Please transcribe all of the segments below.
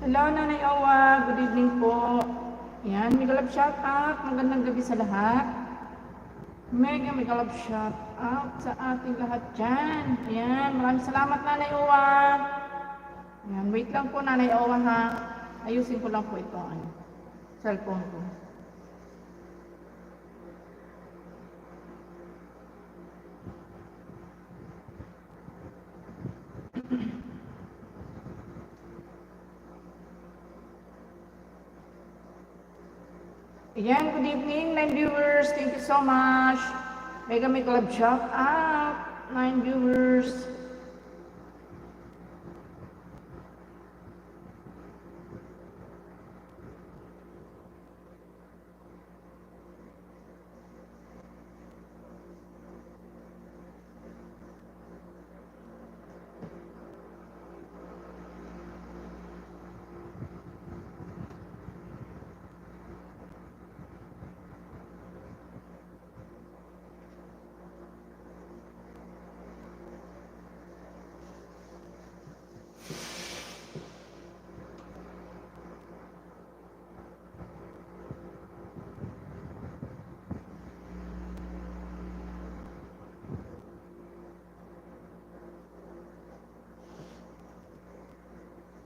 Hello, Nanay Owa. Good evening po. Yan, mega love shout out. Magandang gabi sa lahat. Mega love shout out sa ating lahat dyan. Yan, maraming salamat, Nanay Owa. Yan, wait lang po, Nanay Owa, ha. Ayusin ko lang po ito, cellphone ko. Ayan, good evening, 9 viewers. Thank you so much. Mega love shout out, 9 viewers.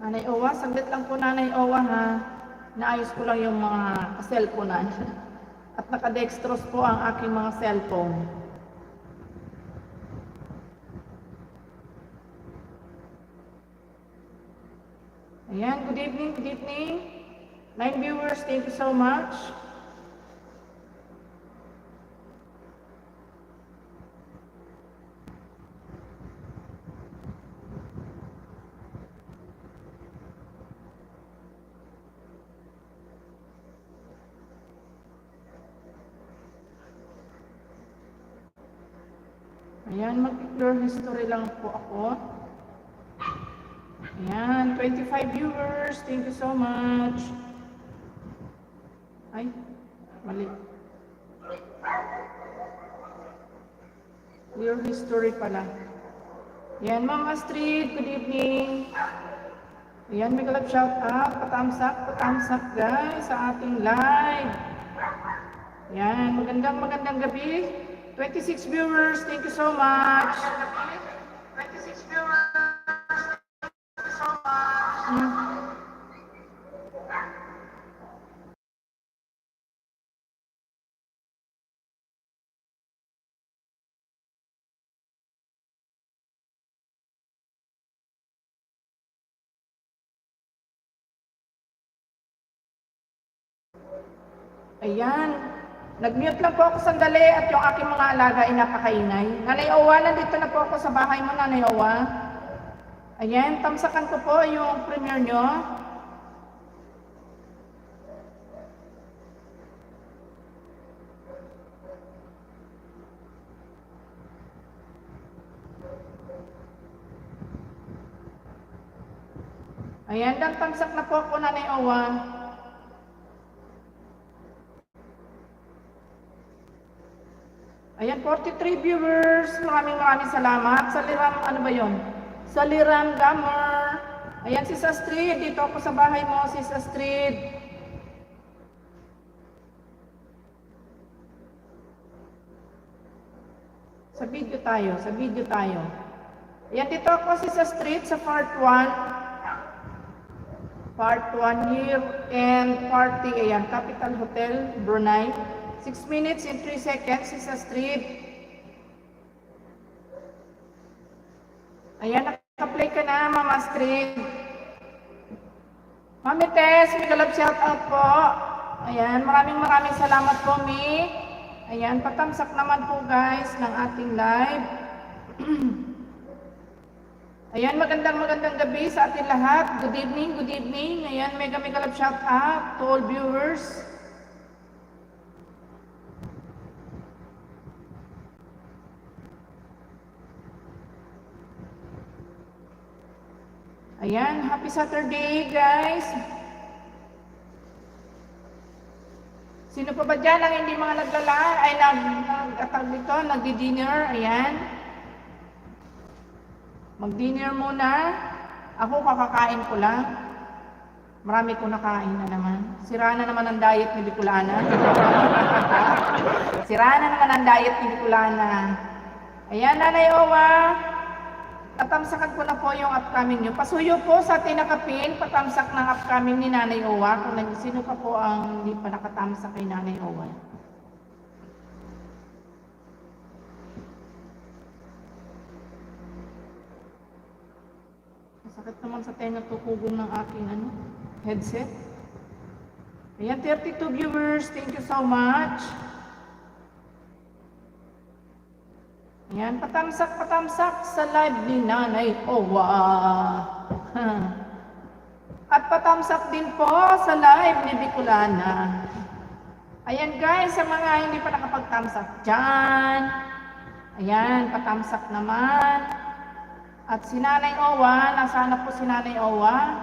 Nanay Owa, saglit lang po, Nanay Owa, ha. Naayos ko lang yung mga cellphone at nakadextrose po ang aking mga cellphone. Ayan, good evening, good evening. 9 viewers, thank you so much. Ayan, mag-picture history lang po ako. Ayan, 25 viewers. Thank you so much. Ay, mali. Clear history pala. Ayan, Ma'am Astrid, good evening. Ayan, may kalab shout out. Patthumbs up guys sa ating live. Ayan, magandang gabi. 26 viewers, thank you so much. 26 viewers, thank you so much. Ayan. Nag-mute lang po ako sandali at yung aking mga alaga ay napakaingay. Nanay Owa, nandito na po ako sa bahay mo, Nanay Owa. Ayan, tamsakan ko po yung premiere nyo. Ayan, tamsak na po ako, Nanay Owa. Ayan, 43 viewers. Maraming salamat. Sa Liram, ano ba yun? Sa Liram Gamer. Ayan, Sis Astrid. Dito ako sa bahay mo, Sis Astrid. Sa video tayo. Ayan, dito ako, Sis Astrid, sa part 1. Part 1 here and party. Ayan, Capital Hotel, Brunei. 6 minutes and 3 seconds, Sis Astrid. Ayan, naka-play ka na, Ma'am Astrid. Mami Tess, may kalab shout out po. Ayan, maraming salamat po, Mi. Ayan, patamsak naman po guys ng ating live. Ayan, magandang gabi sa ating lahat. Good evening, good evening. Ayan, mega love shout out to all viewers. Ayan, happy Saturday guys. Sino pa ba dyan ang hindi mga nagdi-dinner? Ayan. Mag-dinner muna. Ako kakakain ko lang. Marami ko nakain na naman. Sira na naman ang diet ni Bicolana. Sira na naman ang diet ni Bicolana. Ayan, Nanay Owa. Tatamsakan ko na po yung upcoming nyo. Pasuyo po sa tinakapin, patamsak ng upcoming ni Nanay Owa. Kung sino pa po ang hindi pa nakatamsak kay Nanay Owa. Sakit naman sa tenga tukugong ng aking headset. Ayan, 32 viewers. Thank you so much. Ayan, patamsak sa live ni Nanay Owa. At patamsak din po sa live ni Bicolana. Ayan guys, sa mga hindi pa nakapagtamsak dyan. Ayan, patamsak naman. At si Nanay Owa, nasaan po si Nanay Owa?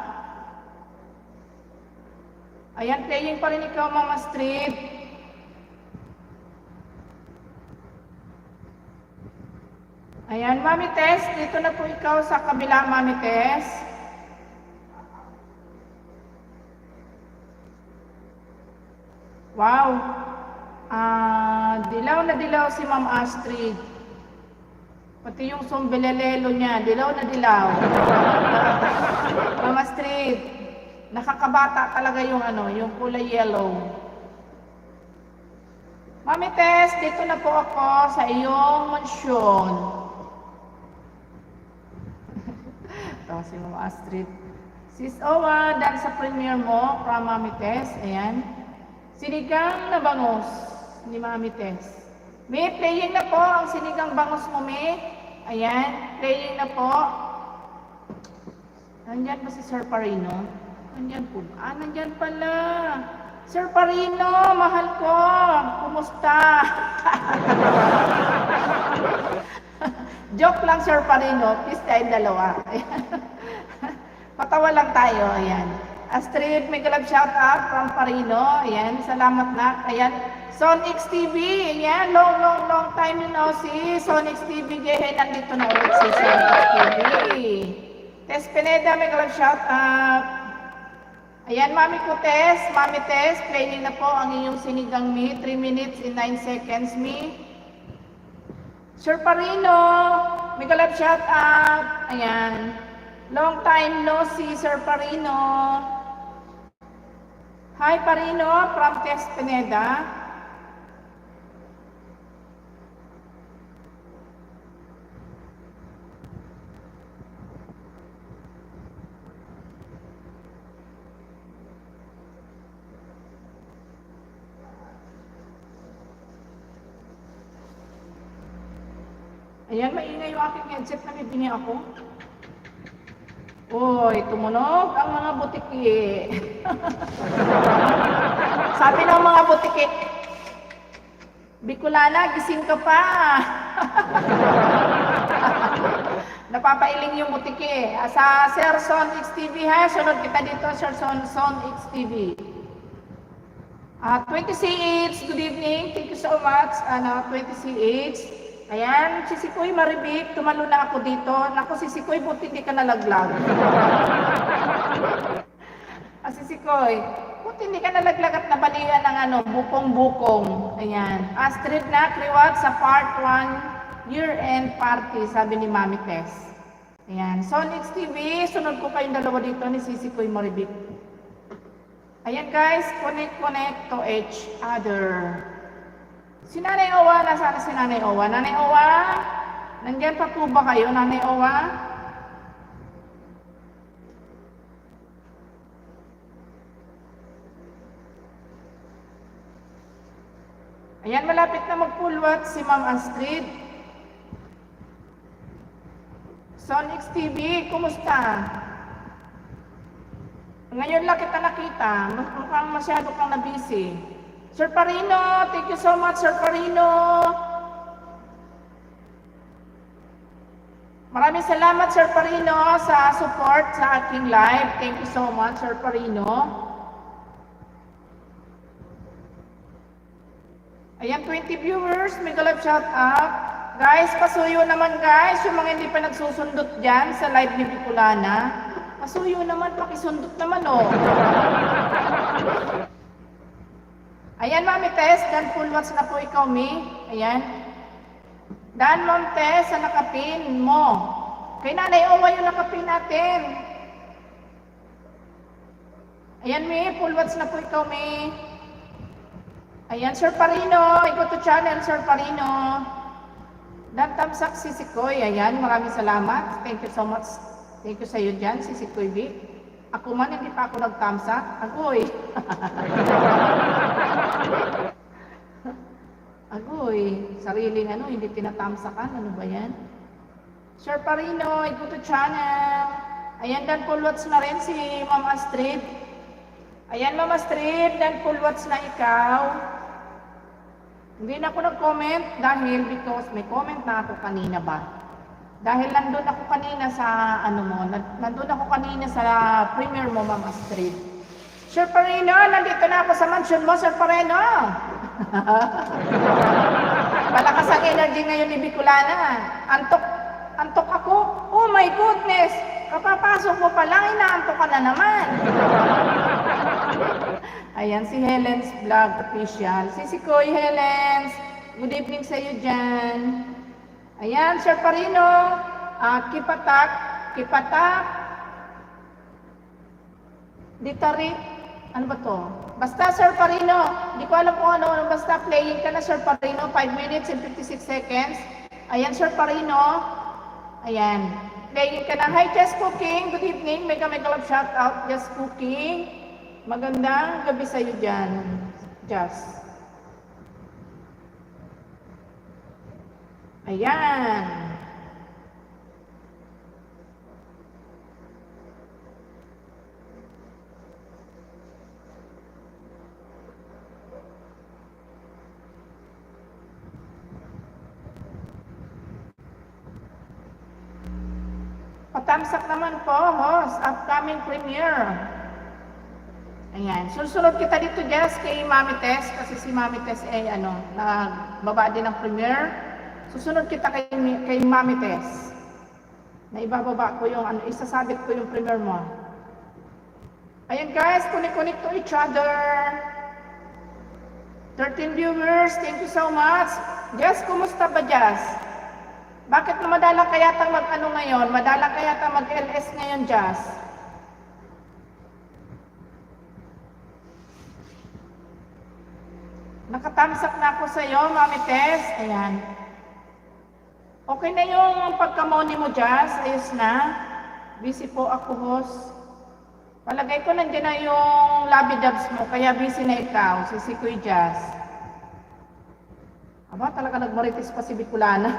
Ayan, playing pa rin ikaw, Mama Street. Ayan, Mami Tess, dito na po ikaw sa kabila, Mami Tess. Wow. Dilaw na dilaw si Ma'am Astrid. Pati yung sombelelelo niya, dilaw na dilaw. Mama Street, nakakabata talaga yung yung kulay yellow. Mami Tess, dito na po ako sa iyong mansyon. Ito si Mama Astrid. Sis Owa, dahil sa premiere mo, from Mami Tess, ayan. Sinigang na bangus ni Mami Tess. May playing na po ang sinigang bangus mo, May. Ayan, playing na po. Nandyan ba si Sir Parino? Nandyan po ba? Nandyan pala. Sir Parino, mahal ko. Kumusta? Joke lang, Sir Parino. Peace tayong dalawa. Patawa lang tayo. Ayan. Astrid, may galab shout out from Parino. Ayan, salamat na. Ayan. Sonix TV, ayan, long time you know si Sonix TV, gahe, nandito na ulit si Sonix TV. Tess Pineda, may galab shout out. Ayan, Mami ko Tess, Mami Tess, playing na po ang iyong sinigang mi, 3 minutes and 9 seconds mi. Sir Parino, may galab shout out. Ayan, long time no si Sir Parino. Hi Parino, from Tess Pineda. Ayan, maingay yung aking headset na may bingi ako. Uy, tumunog ang mga butiki. Sabi ng mga butiki, Bicolana, gising ka pa. Napapailing yung butiki. Sa Sir Son XTV ha, sunod kita dito, Sir Son XTV. 20CH, good evening. Thank you so much, 20CH. Ayan, si Sikoy Maribik, tumalo na ako dito. Naku, si Sikoy, buti hindi ka nalaglag. Si Sikoy, buti hindi ka nalaglag at nabalian ng bukong-bukong. Ayan. Astrid na, kriwat sa part 1, year-end party, sabi ni Mami Tess. Ayan. Sonix TV, sunod ko kayong dalawa dito ni Sikoy Maribik. Ayan guys, connect to each other. Si Nanay Owa, nasaan si Nanay Owa? Nanay Owa, nandyan pa po ba kayo, Nanay Owa? Ayan, malapit na mag-full watch si Ma'am Astrid. Sonix TV, kumusta? Ngayon lang kita nakita, mukhang masyado kang na-busy. Sir Parino, thank you so much, Sir Parino. Maraming salamat, Sir Parino, sa support sa aking live. Thank you so much, Sir Parino. Ayan, 20 viewers, mega love shout out. Guys, pasuyo naman guys, yung mga hindi pa nagsusundot dyan sa live ni Bicolana. Pasuyo naman, pakisundot naman oh. Ayan, Mami Tess, dan full watch na po ikaw, Mi. Ayan. Dan, Ma'am Tess, sa nakapin mo. Kay Nanay Owa yung nakapin natin. Ayan, Mi, full watch na po ikaw, Mi. Ayan, Sir Parino, ikaw to channel, Sir Parino. Dan Tamsak Sisikoy, ayan, maraming salamat. Thank you so much. Thank you sa iyo dyan, Sisikoy B. Ako man, hindi pa ako nagtamsak. Agoy. Agoy. Sariling ano, hindi tinatamsakan. Ano ba yan? Sir Parino, ikaw to channel. Ayan, dan full watch na rin si Ma'am Astrid. Ayan, Ma'am Astrid, dan full watch na ikaw. Hindi na ako nag-comment dahil because may comment na ako kanina ba. Dahil nandun ako kanina sa ano mo, nandun ako kanina sa premiere mo, Ma'am Astrid. Sir Parino, nandito na ako sa mansion mo, Sir Parino. Malakas ang energy ngayon ni Bicolana. Antok ako. Oh my goodness! Kapapasok mo pa lang, inaantok ka na naman. Ayan, si Helen's Vlog Official. Sisikoy Helen's, good evening sa iyo dyan. Ayan, Sir Parino, kipatak, ditari, ano ba to? Basta Sir Parino, di ko alam kung ano, basta playing ka na Sir Parino, 5 minutes and 56 seconds. Ayan, Sir Parino, ayan, playing ka na. Hi, Just Cooking, good evening, mega love shout out, Just Cooking. Magandang gabi sa iyo dyan, Just. Ayan. Patamsak naman po, host, upcoming premiere. Ayan, susunod kita dito Jess kay Mami Tess kasi si Mami Tess ay nagbaba din ng premiere. Susunod kita kay Mami Tess. Na ibababa ko yung isasabit ko yung premiere mo. Ayan guys, connect to each other. 13 viewers, thank you so much. Jess, kumusta ba Jess? Bakit na madalang ka yata ngayon? Madalang ka yata mag-LS ngayon Jess? Nakatamsak na ako sa iyo, Mami Tess. Ayan. Okay na yung pagkamoni mo, Jazz. Ayos na. Busy po ako, host. Palagay ko nandiyan na yung lobby dubs mo, kaya busy na ikaw, si Sikoy Jazz. Aba, talaga nagmaritis pa si Bicolana.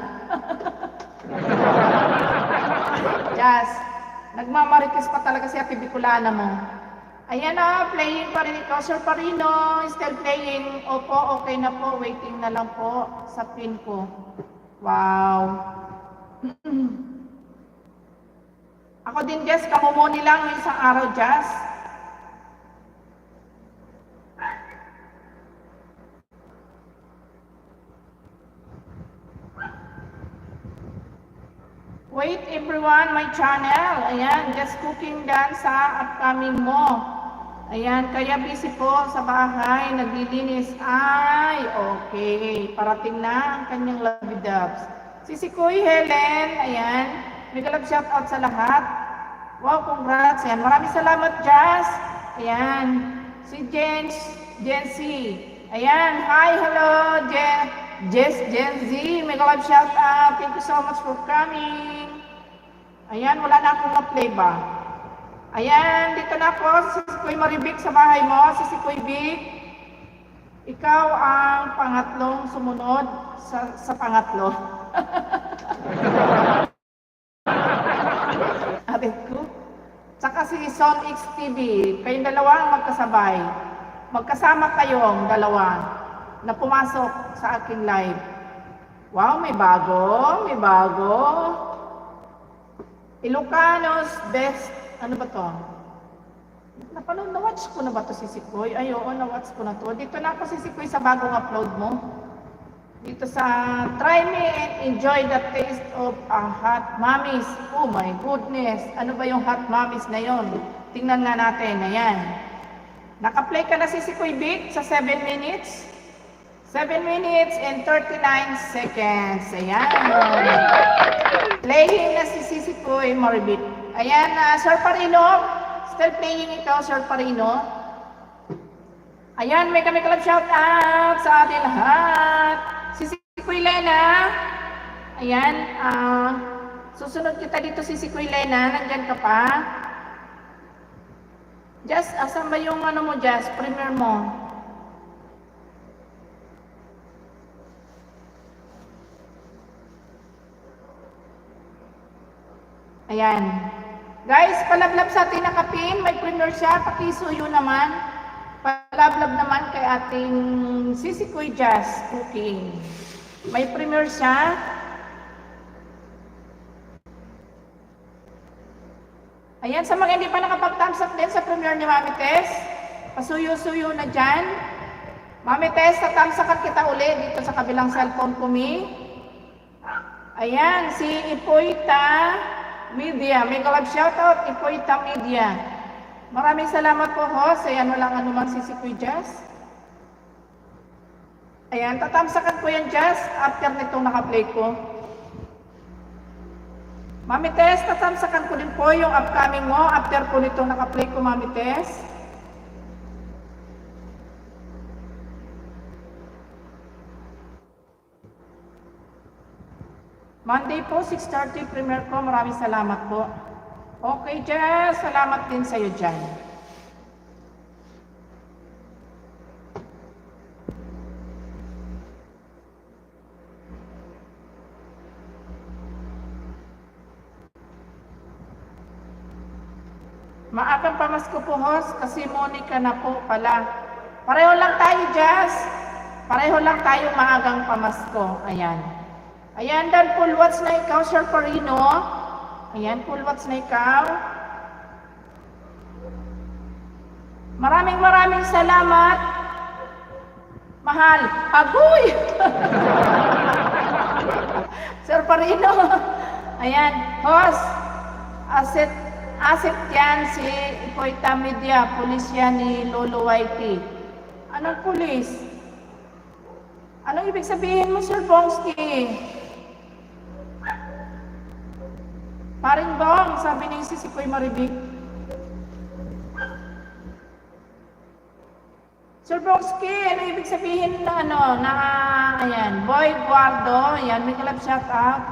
Jazz, nagmamaritis pa talaga si Ate Bicolana mo. Ayan na, playing pa rin ito. Sir Parino, still playing. Opo, okay na po. Waiting na lang po sa pin ko. Wow. Ako din, Jess. Kamumuni lang yung isang araw, Jess. Wait everyone, my channel. Ayan, Just Cooking Dan sa upcoming mo. Ayan, kaya busy po sa bahay, naglilinis. Ay, okay. Parating na ang kanyang love dubs. Si Sikoy Helen, ayan. Mega love shout out sa lahat. Wow, congrats. Ayan, maraming salamat, Jazz. Ayan. Si Jency. Ayan, hi, hello, Gen Z. Mega love shout out. Thank you so much for coming. Ayan, wala na akong na-play ba? Ayan, dito na ako, si Sikoy Maribik sa bahay mo, si Sikoy Big. Ikaw ang pangatlong sumunod sa pangatlo. Arit ko. Tsaka si Son X TV, kayong dalawa ang magkasabay. Magkasama kayong dalawa na pumasok sa aking live. Wow, may bago, may bago. Ilocanos Best, ano ba to? Napanood, na-watch ko na ba to si Sikoy? Ay, oo, na-watch ko na to. Dito na ako si Sikoy sa bagong upload mo. Dito sa Try Me and Enjoy the Taste of a Hot Mommies. Oh my goodness, ano ba yung Hot Mommies na yon? Tingnan nga natin, ayan. Naka-play ka na si Sikoy Big sa 7 minutes. 7 minutes and 39 seconds. Ayan. Playing na si Sikoy Maribit. Ayan, Sir Parino. Still playing ito, Sir Parino. Ayan, may kami club shout out sa atin lahat. Si Sikoy Lena. Ayan, susunod kita dito si Sikoy Lena. Nandyan ka pa. Just, asan ba yung ano mo, Just? Premiere mo. Ayan. Guys, palablab sa ating nakapin. May premiere siya. Pakisuyo naman. Palablab naman kay ating Sisikoy Jazz Cooking. May premiere siya. Ayan, sa mga hindi pa nakapag-thumbs up din sa premiere ni Mami Tess, pasuyo-suyo na dyan. Mami Tess, tatamsakan kita ulit dito sa kabilang cellphone ko, Mi. Ayan, si Ipoita Media. May collab shoutout, Ipoita Media. Maraming salamat po, host. Ayan, walang anumang si Sikoy Jazz. Ayan, tatamsakan ko yan, Jazz, after nitong naka-play ko. Mami Tess, tatamsakan ko din po yung upcoming mo after po nitong naka-play ko, Mami Tess. Monday po, 6:30 premiere ko. Maraming salamat po. Okay, Jess. Salamat din sa'yo dyan. Maagang pamasko po, host, kasi Monica na po pala. Pareho lang tayo, Jess. Pareho lang tayo maagang pamasko. Ayan. Ayan, dan full watch na ikaw, Sir Parino. Ayan, full watch na ikaw. Maraming salamat. Mahal. Agoy! Sir Parino. Ayan, host. Asset yan si Ipoita Media, pulis yan ni Lolo Whitey. Anong pulis? Anong ibig sabihin mo, Sir Bongski? Paring Bong, sabi ni Sisikoy Maribik. Sir Bongski, ano ibig sabihin na ayan, Boy Guardo, ayan, may kalab shout out.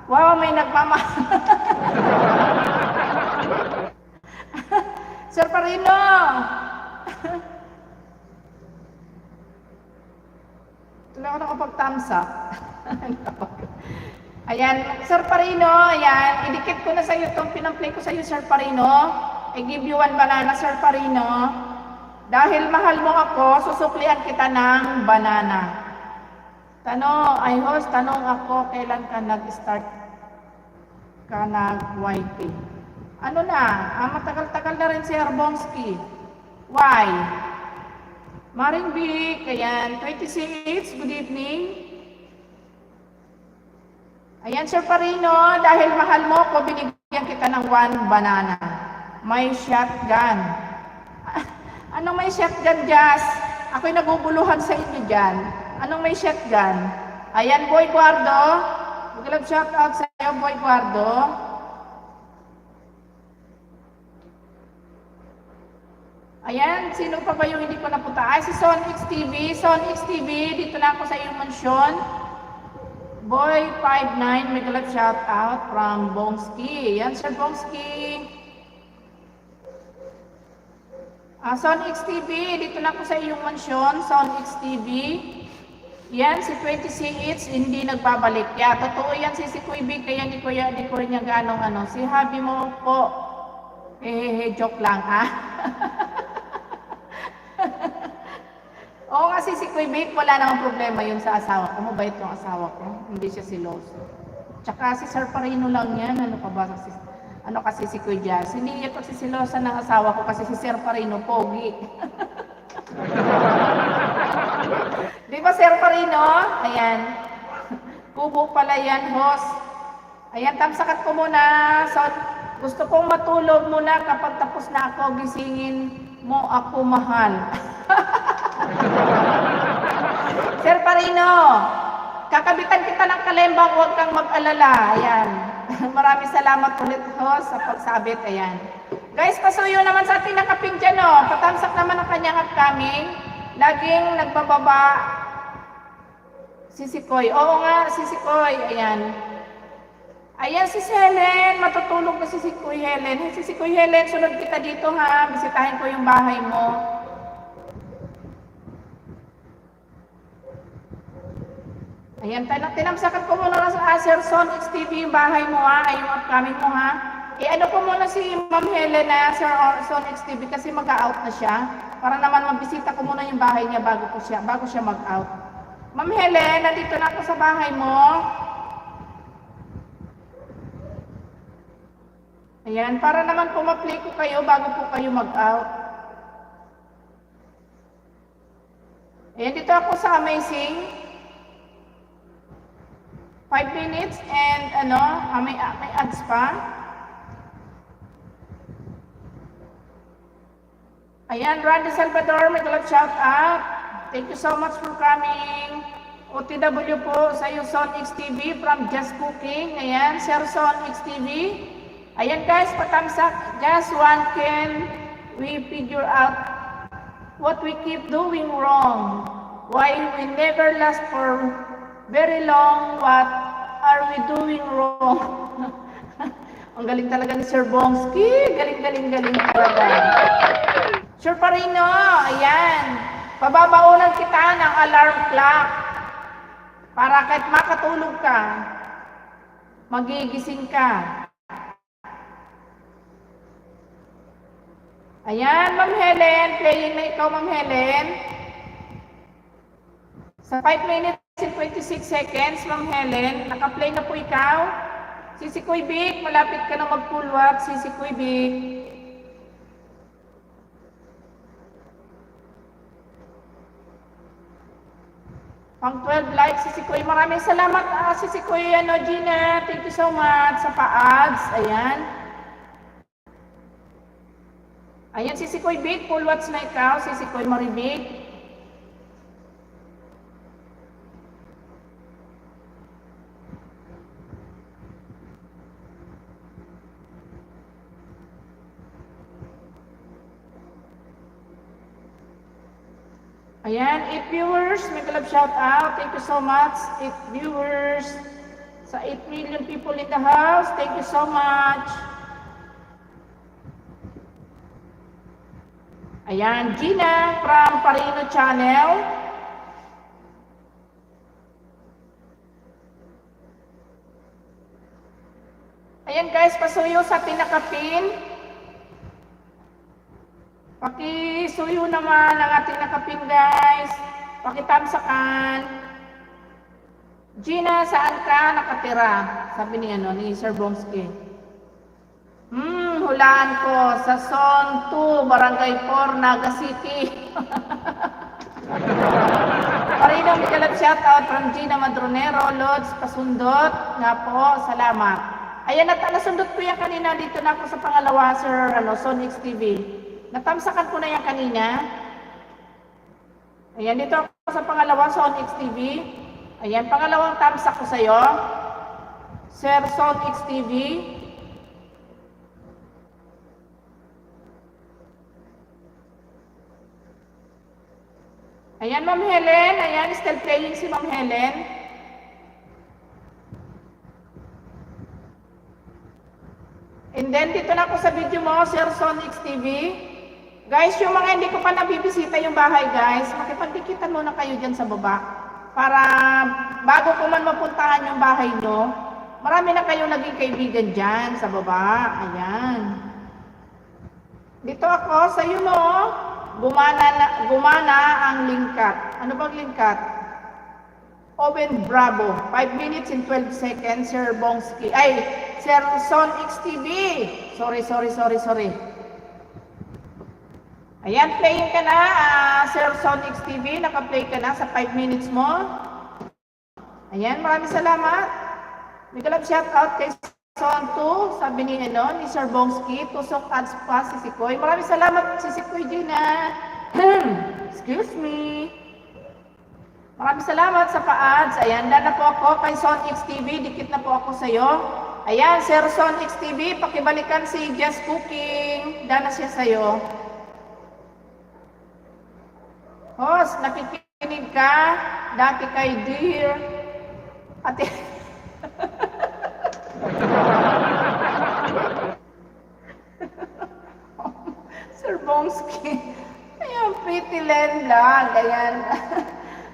Wow, may nagmamahal. Sir Parino! Tuloy ako nakapag-thumbs up. Ayan, Sir Parino, ayan, idikit ko na sa iyo itong pinamplay ko sa iyo, Sir Parino. I give you one banana, Sir Parino. Dahil mahal mo ako, susuklian kita ng banana. Tanong ako, kailan ka nag-start ka nag-YT? Ano na? Matagal-tagal na rin si Arbongski. Why? Maring Vic, ayan, 26, good evening. Ayan, Sir Parino, dahil mahal mo ko, binigyan kita ng 1 banana. May shotgun. Anong may shotgun, Jazz? Ako'y naguguluhan sa inyo dyan. Anong may shotgun? Ayan, Boy Guardo. Mag-love shout out sa iyo, Boy Guardo. Ayan, sino pa ba yung hindi ko napunta? Ay, si Son X TV. Son X TV, dito na ako sa iyong mansyon. Boy 59, may galap shout out from Bongski. Yan, Sir Bongski. Son X TV, dito na ako sa iyong mansyon. Son X TV. Yan, si 20CH, hindi nagbabalik. Totoo yan si Kuya Big, kaya di ko niya ganong ano. Si Habi mo po, joke lang, ha? Oo, kasi si Kuya Big, wala namang problema yun sa asawa ko. Mabait yung asawa ko, hindi siya siloso. Tsaka si Sir Parino lang yan, ano kasi si Kuya Jazz. Hindi niya pagsisilosa ng asawa ko kasi si Sir Parino, pogi. Di ba Sir Parino? Ayan. Kubo pala yan, host. Ayan, tamsakat ko muna. So, gusto kong matulog muna kapag tapos na ako, gisingin mo ako mahal. Sir Parino, kakabitan kita ng kalembang, huwag kang mag-alala. Ayan. Maraming salamat ulit, host, sa pagsabit. Ayan. Guys, pasuyo naman sa ating nakaping dyan, oh. Patamsak naman ang kanyang upcoming. Laging nagbababa si Sikoy. Oo nga, si Sikoy. Ayan. Ayan si Helen. Matutulog na si Sikoy Helen. Si Sikoy Helen, sunod kita dito ha. Bisitahin ko yung bahay mo. Ayan, tinamsakat ko muna sa Acerson XTV yung bahay mo ha. Ay, yung upcoming mo ha. Ano ko muna si Ma'am Helen na Sir Acerson XTV kasi mag-out na siya. Para naman mabisita ko muna yung bahay niya bago siya mag-out. Ma'am Helen, nandito na ako sa bahay mo. Ayan, para naman pumaplay ko kayo bago po kayo mag-out. Ayan, dito ako sa Amazing. 5 minutes and may ads pa. Ayan, Randy Salvador, may galap shout out. Thank you so much for coming. OTW po sa iyo, Son XTV from Just Cooking. Ayan, Sir Son XTV. Ayan guys, patamsak. Just one can we figure out what we keep doing wrong. Why we never last for very long. What are we doing wrong? Ang galing talaga ni Sir Bongski. Galing talaga. Sir Parino, ayan. Pababaunan kita ng alarm clock. Para kahit makatulog ka, magigising ka. Ayan, Ma'am Helen. Playing na ikaw, Ma'am Helen. Sa 5 minutes and 26 seconds, Ma'am Helen. Naka-play na po ikaw. Si Kuya Big, malapit ka na mag-full watch. Si Kuya Big. Pang 12 likes, si Kuya. Maraming salamat, si Kuya Gina. Thank you so much sa pa-ads. Ayan. Ayan, si Kuya Big. Full watch na ikaw. Si Kuya Maribig. Ayan, 8 viewers, may kalab shout out. Thank you so much. 8 viewers sa 8 million people in the house. Thank you so much. Ayan, Gina from Parino Channel. Ayan guys, pasuyo sa pinakapin. Pakisuyo naman ang ating nakapin guys. Pakitamsakan. Gina, saan ka nakatira? Sabi ni Sir Bromsky. Hulaan ko sa Zone 2, Barangay 4, Naga City. Parino, may kalab shout out from Gina Madronero, Lods, pasundot. Nga po, salamat. Ayan, nasundot ko yan kanina. Dito na ako sa pangalawa, Sir Sonix TV. Natamsakan ko na yan kanina. Ayan, dito ako sa pangalawa, Sonix TV. Ayan, pangalawang tamsak ko sa'yo. Sir Sonix TV. Ayan, Ma'am Helen. Ayan, still playing si Ma'am Helen. And then, dito na ako sa video mo, Sir Sonix TV. Guys, yung mga hindi ko pa nabibisita yung bahay, guys, makipagdikitan muna kayo dyan sa baba. para bago ko man mapuntahan yung bahay nyo, marami na kayong naging kaibigan dyan sa baba. Ayan. Dito ako sa iyo, no? Gumana ang lingkat. Ano bang lingkat? Owen Bravo. 5 minutes and 12 seconds, Sir Bongski. Ay, Sir Son XTV. Sorry. Ayan, playing ka na, Sir Son XTV. Naka-play ka na sa 5 minutes mo. Ayan, maraming salamat. May galap shout out kay Son 2. Sabi ni Sir Bongski. Tusok ads pa si Sikoy. Maraming salamat si Sikoy Gina. Excuse me. Maraming salamat sa pa-ads. Ayan, na po ako kay Son XTV. Dikit na po ako sa iyo. Ayan, Sir Son XTV, pakibalikan si Just Cooking. Dana siya sa iyo. Host, nakikinig ka. Dati kay Dear. Ate. Sir Bongski. Ayan, Pretty Len lang. Ayan.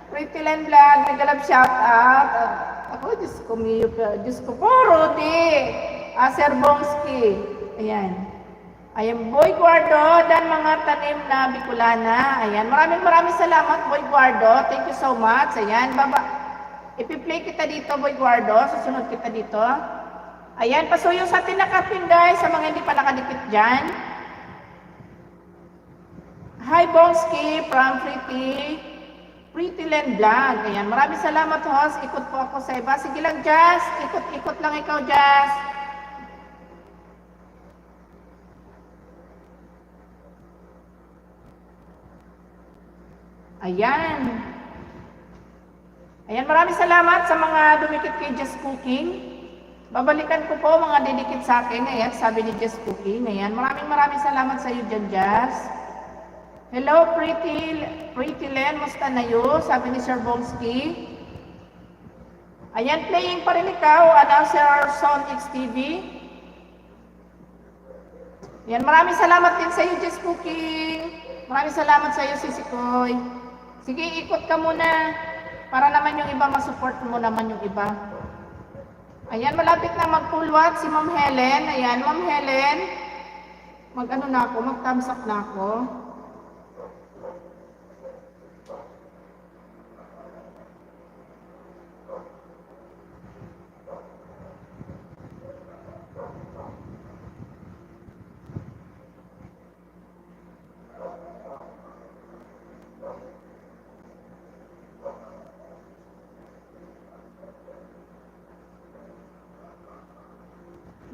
Pretty Len Vlog, nagalap shout out. Ako, Diyos ko, Diyos ko po, Rudy. Sir Bongski. Ayan. Ayan, Boy Guardo, dan mga tanim na Bicolana. Ayan, maraming salamat, Boy Guardo. Thank you so much. Ayan, ipi-play kita dito, Boy Guardo. Susunod kita dito. Ayan, pasuyo sa atin nakapin, guys, sa mga hindi pa nakadikit dyan. Hi, Bongski, from Pretty Len Vlog. Ayan, maraming salamat, host. Ikot po ako sa iba. Sige lang, Jazz. Ikot lang ikaw, Jazz. Ayan. Ayan, maraming salamat sa mga dumikit kay Just Cooking. Babalikan ko po mga didikit sa akin. Ayan, sabi ni Just Cooking. Ayan, maraming salamat sa iyo dyan, Jazz. Hello, Pretty Len, musta na yun? Sabi ni Sir Bongski. Ayan, playing pa rin ikaw, Sir Son XTV. Ayan, maraming salamat din sa iyo, Just Cooking. Maraming salamat sa iyo, Sisikoy. Sige, ikot ka muna. Para naman yung iba, masupport mo naman yung iba. Ayan, malapit na mag-full watch si Ma'am Helen. Ayan, Ma'am Helen. Mag-ano na ako, mag-thumbs up na ako.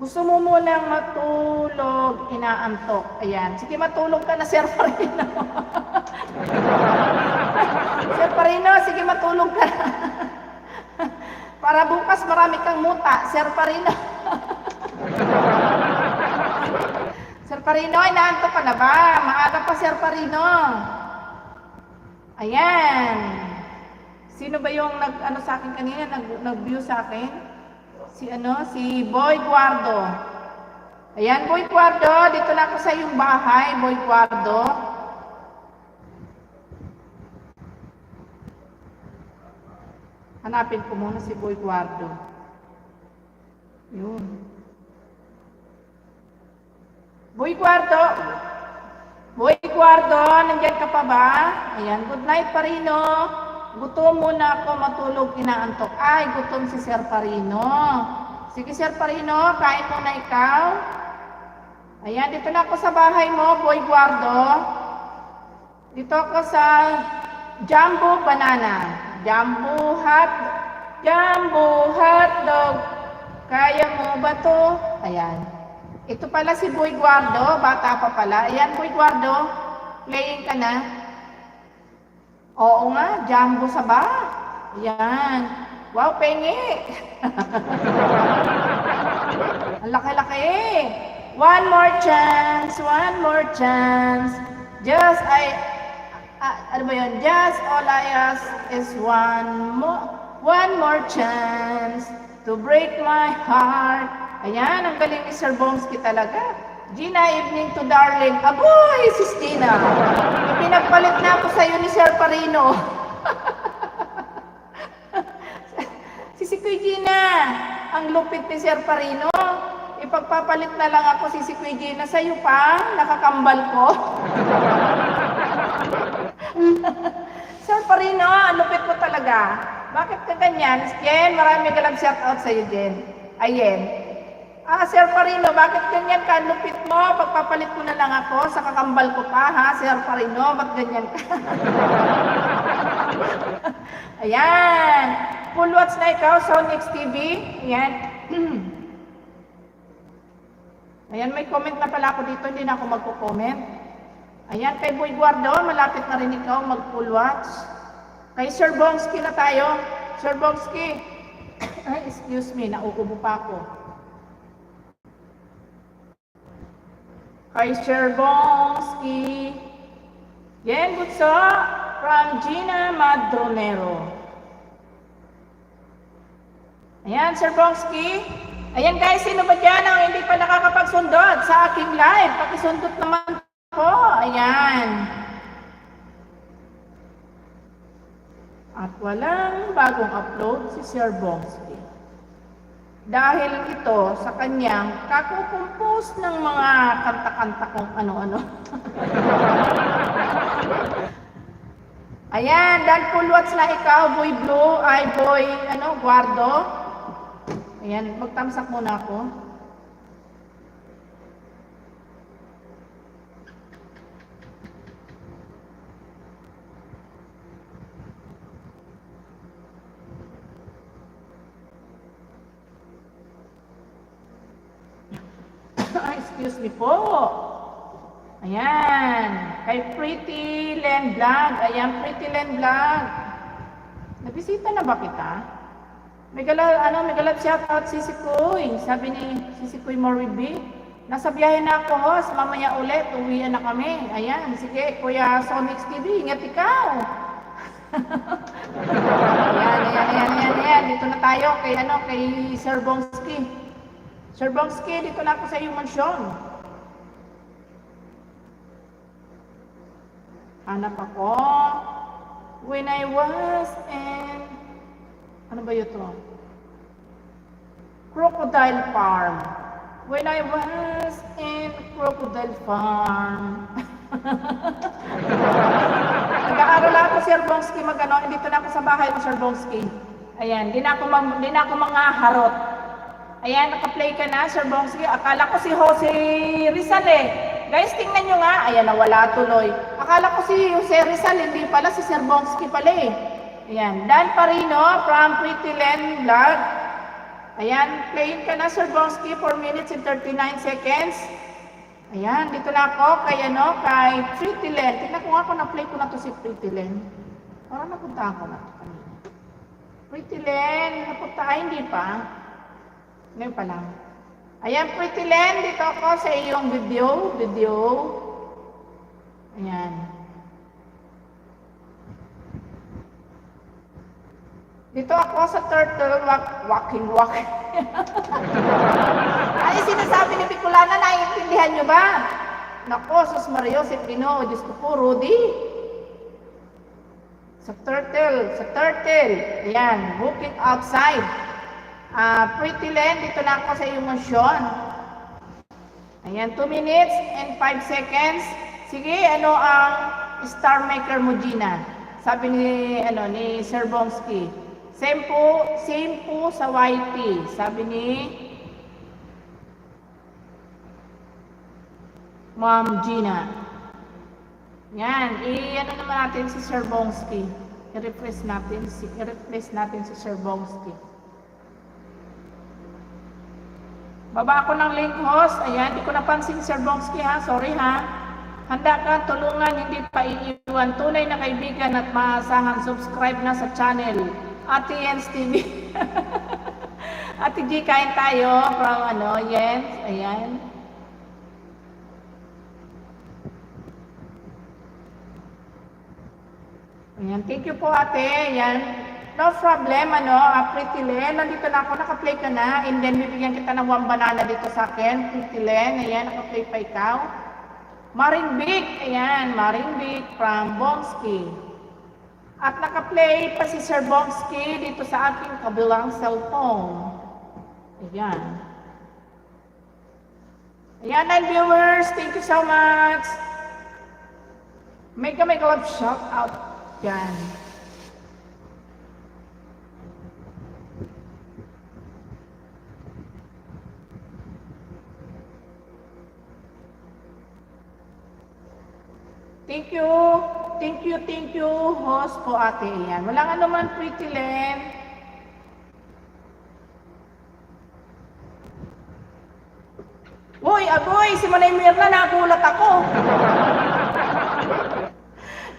Gusto mo munang matulog, inaantok. Ayan. Sige, matulog ka na, Sir Parino. Sir Parino, sige, matulog ka na. Para bukas marami kang muta, Sir Parino. Sir Parino, inaantok ka na ba? Maaga pa, Sir Parino. Ayan. Sino ba yung sa akin kanina, nag-view sa akin? Si Boy Guardo. Ayan, Boy Guardo, dito na ako sa iyong bahay, Boy Guardo. Hanapin ko muna si Boy Guardo. Yun. Boy Guardo. Boy Guardo, nandiyan ka pa ba? Ayan, good night, Parino. Gutom muna ako, matulog, inaantok. Ay, gutom si Sir Parino. Sige, Sir Parino, kain mo na ikaw. Ayan, dito na ako sa bahay mo, Boy Guardo. Dito ako sa Jumbo Banana. Jumbo hotdog. Kaya mo ba to? Ayan. Ito pala si Boy Guardo, bata pa pala. Ayan, Boy Guardo, playing ka na. Oo nga, jumbo sa ba? Yan. Wow, pengi. Ang laki-laki. One more chance. Just ano ba yun? Just all I ask is one more chance to break my heart. Ayan, ang galing ni Sir Bongski talaga. Gina, evening to darling. Aboy, Sistina. Pinagpalit na ako sa iyo ni Sir Parino. Kuya Gina, ang lupit ni Sir Parino. Ipagpapalit na lang ako si Kuya Gina sa'yo pa, nakakambal ko. Sir Parino, ang lupit mo talaga. Bakit ka ganyan? Jen, marami galang shoutout sa'yo, Jen. Ayen. Sir Parino, bakit ganyan ka? Ang lupit mo, pagpapalit mo na lang ako, sa kakambal ko pa, ha? Sir Parino, bakit ganyan ka? Ayan. Full watch na ikaw, Sonix TV. Ayan. Ayan, may comment na pala ako dito, hindi na ako magko-comment. Ayan, kay Boy Guardo, malapit na rin ikaw mag-full watch. Kay Sir Bongski na tayo. Sir Bongski, excuse me, nauubo pa ako. Kay Sir Bongski. Yan, Butso, from Gina Madronero. Ayan, Sir Bongski. Ayan guys, sino ba dyan ang hindi pa nakakapagsundot sa aking live? Pakisundot naman po. Ayan. At walang bagong upload si Sir Bongski. Dahil ito sa kanyang kakukumpos ng mga kanta-kanta kung ano-ano. Ayan, dahil full watch na ikaw, Boy Blue, ay Boy, Guardo. Ayan, magtamsak muna ako. Excuse me po. Ayan. Kay Pretty Len Vlog. Ayan, Pretty Len Vlog. Nabisita na ba kita? May galap shoutout si Sikoy. Sabi ni Sikoy Moribi. Nasa biyahe na ako, host. Mamaya ulit. Uwian na kami. Ayan. Sige, Kuya Sonix TV. Ingat ikaw. Ayan. Dito na tayo kay Sir Bongski. Sir Bongski, dito na ako sa iyong mansyon. Hanap ako. When I was in... Ano ba ito? Crocodile Farm. When I was in Crocodile Farm. Nag-aaral ako, Sir Bongski, dito na ako sa bahay mo, Sir Bongski. Ayan, di na ako mga harot. Ayan, naka-play ka na, Sir Bongski. Akala ko si Jose Rizal eh. Guys, tingnan nyo nga. Ayan, nawala tuloy. Akala ko si Jose Rizal, hindi pala si Sir Bongski pala eh. Ayan, Dan Parino from Pretty Len Vlog. Ayan, playin ka na, Sir Bongski, 4 minutes and 39 seconds. Ayan, dito na ako kay Pretty Len. Tingnan ko nga kung na-play ko na to si Pretty Len. Parang napunta ako na to kanina. Pretty Len, napunta ka, hindi pa. Ngayon pa lang. Ayan, Pretty Len, dito ako sa iyong video. Ayan. Dito ako sa turtle walking. Ay, sinasabi ni Bicolana, naiintindihan nyo ba? Nako, Sus Mario, Sipino, Diyos ko po, Rudy. Sa turtle. Ayan, walking outside. Pretty Len, dito na ako sa iyong mansyon. Ayan, 2 minutes and 5 seconds. Sige, ano ang star maker mo, Gina? Sabi ni Sir Bongski. Same po sa YT. Sabi ni Ma'am Gina. Yan, i-ano naman natin si Sir Bongski. I-refresh natin si Sir Bongski. Baba ako ng link, host. Ayan, di ko napansin Sir Bongski ha. Sorry ha. Handa ka, tulungan, hindi pa iiwan. Tunay na kaibigan at maasahan. Subscribe na sa channel. Ate Jens TV. Ate G, kain tayo from Jens. Ayan. Ayan, thank you po ate. Ayan. No problem, Pretty Len. Nandito na ako, naka-play ka na. And then, bibigyan kita ng 1 banana dito sa akin. Pretty Len, ayan, naka-play pa ikaw. Marinbig, ayan, Marinbig from Bongski. At naka-play pa si Sir Bongski dito sa aking kabilang cellphone. Ayan. Ayan, and viewers, thank you so much. Make a love shout out. Yan. Thank you, host po ate. Yan. Walang anuman, Pretty Len. Uy, agoy, si Manay Mirna, nagulat ako.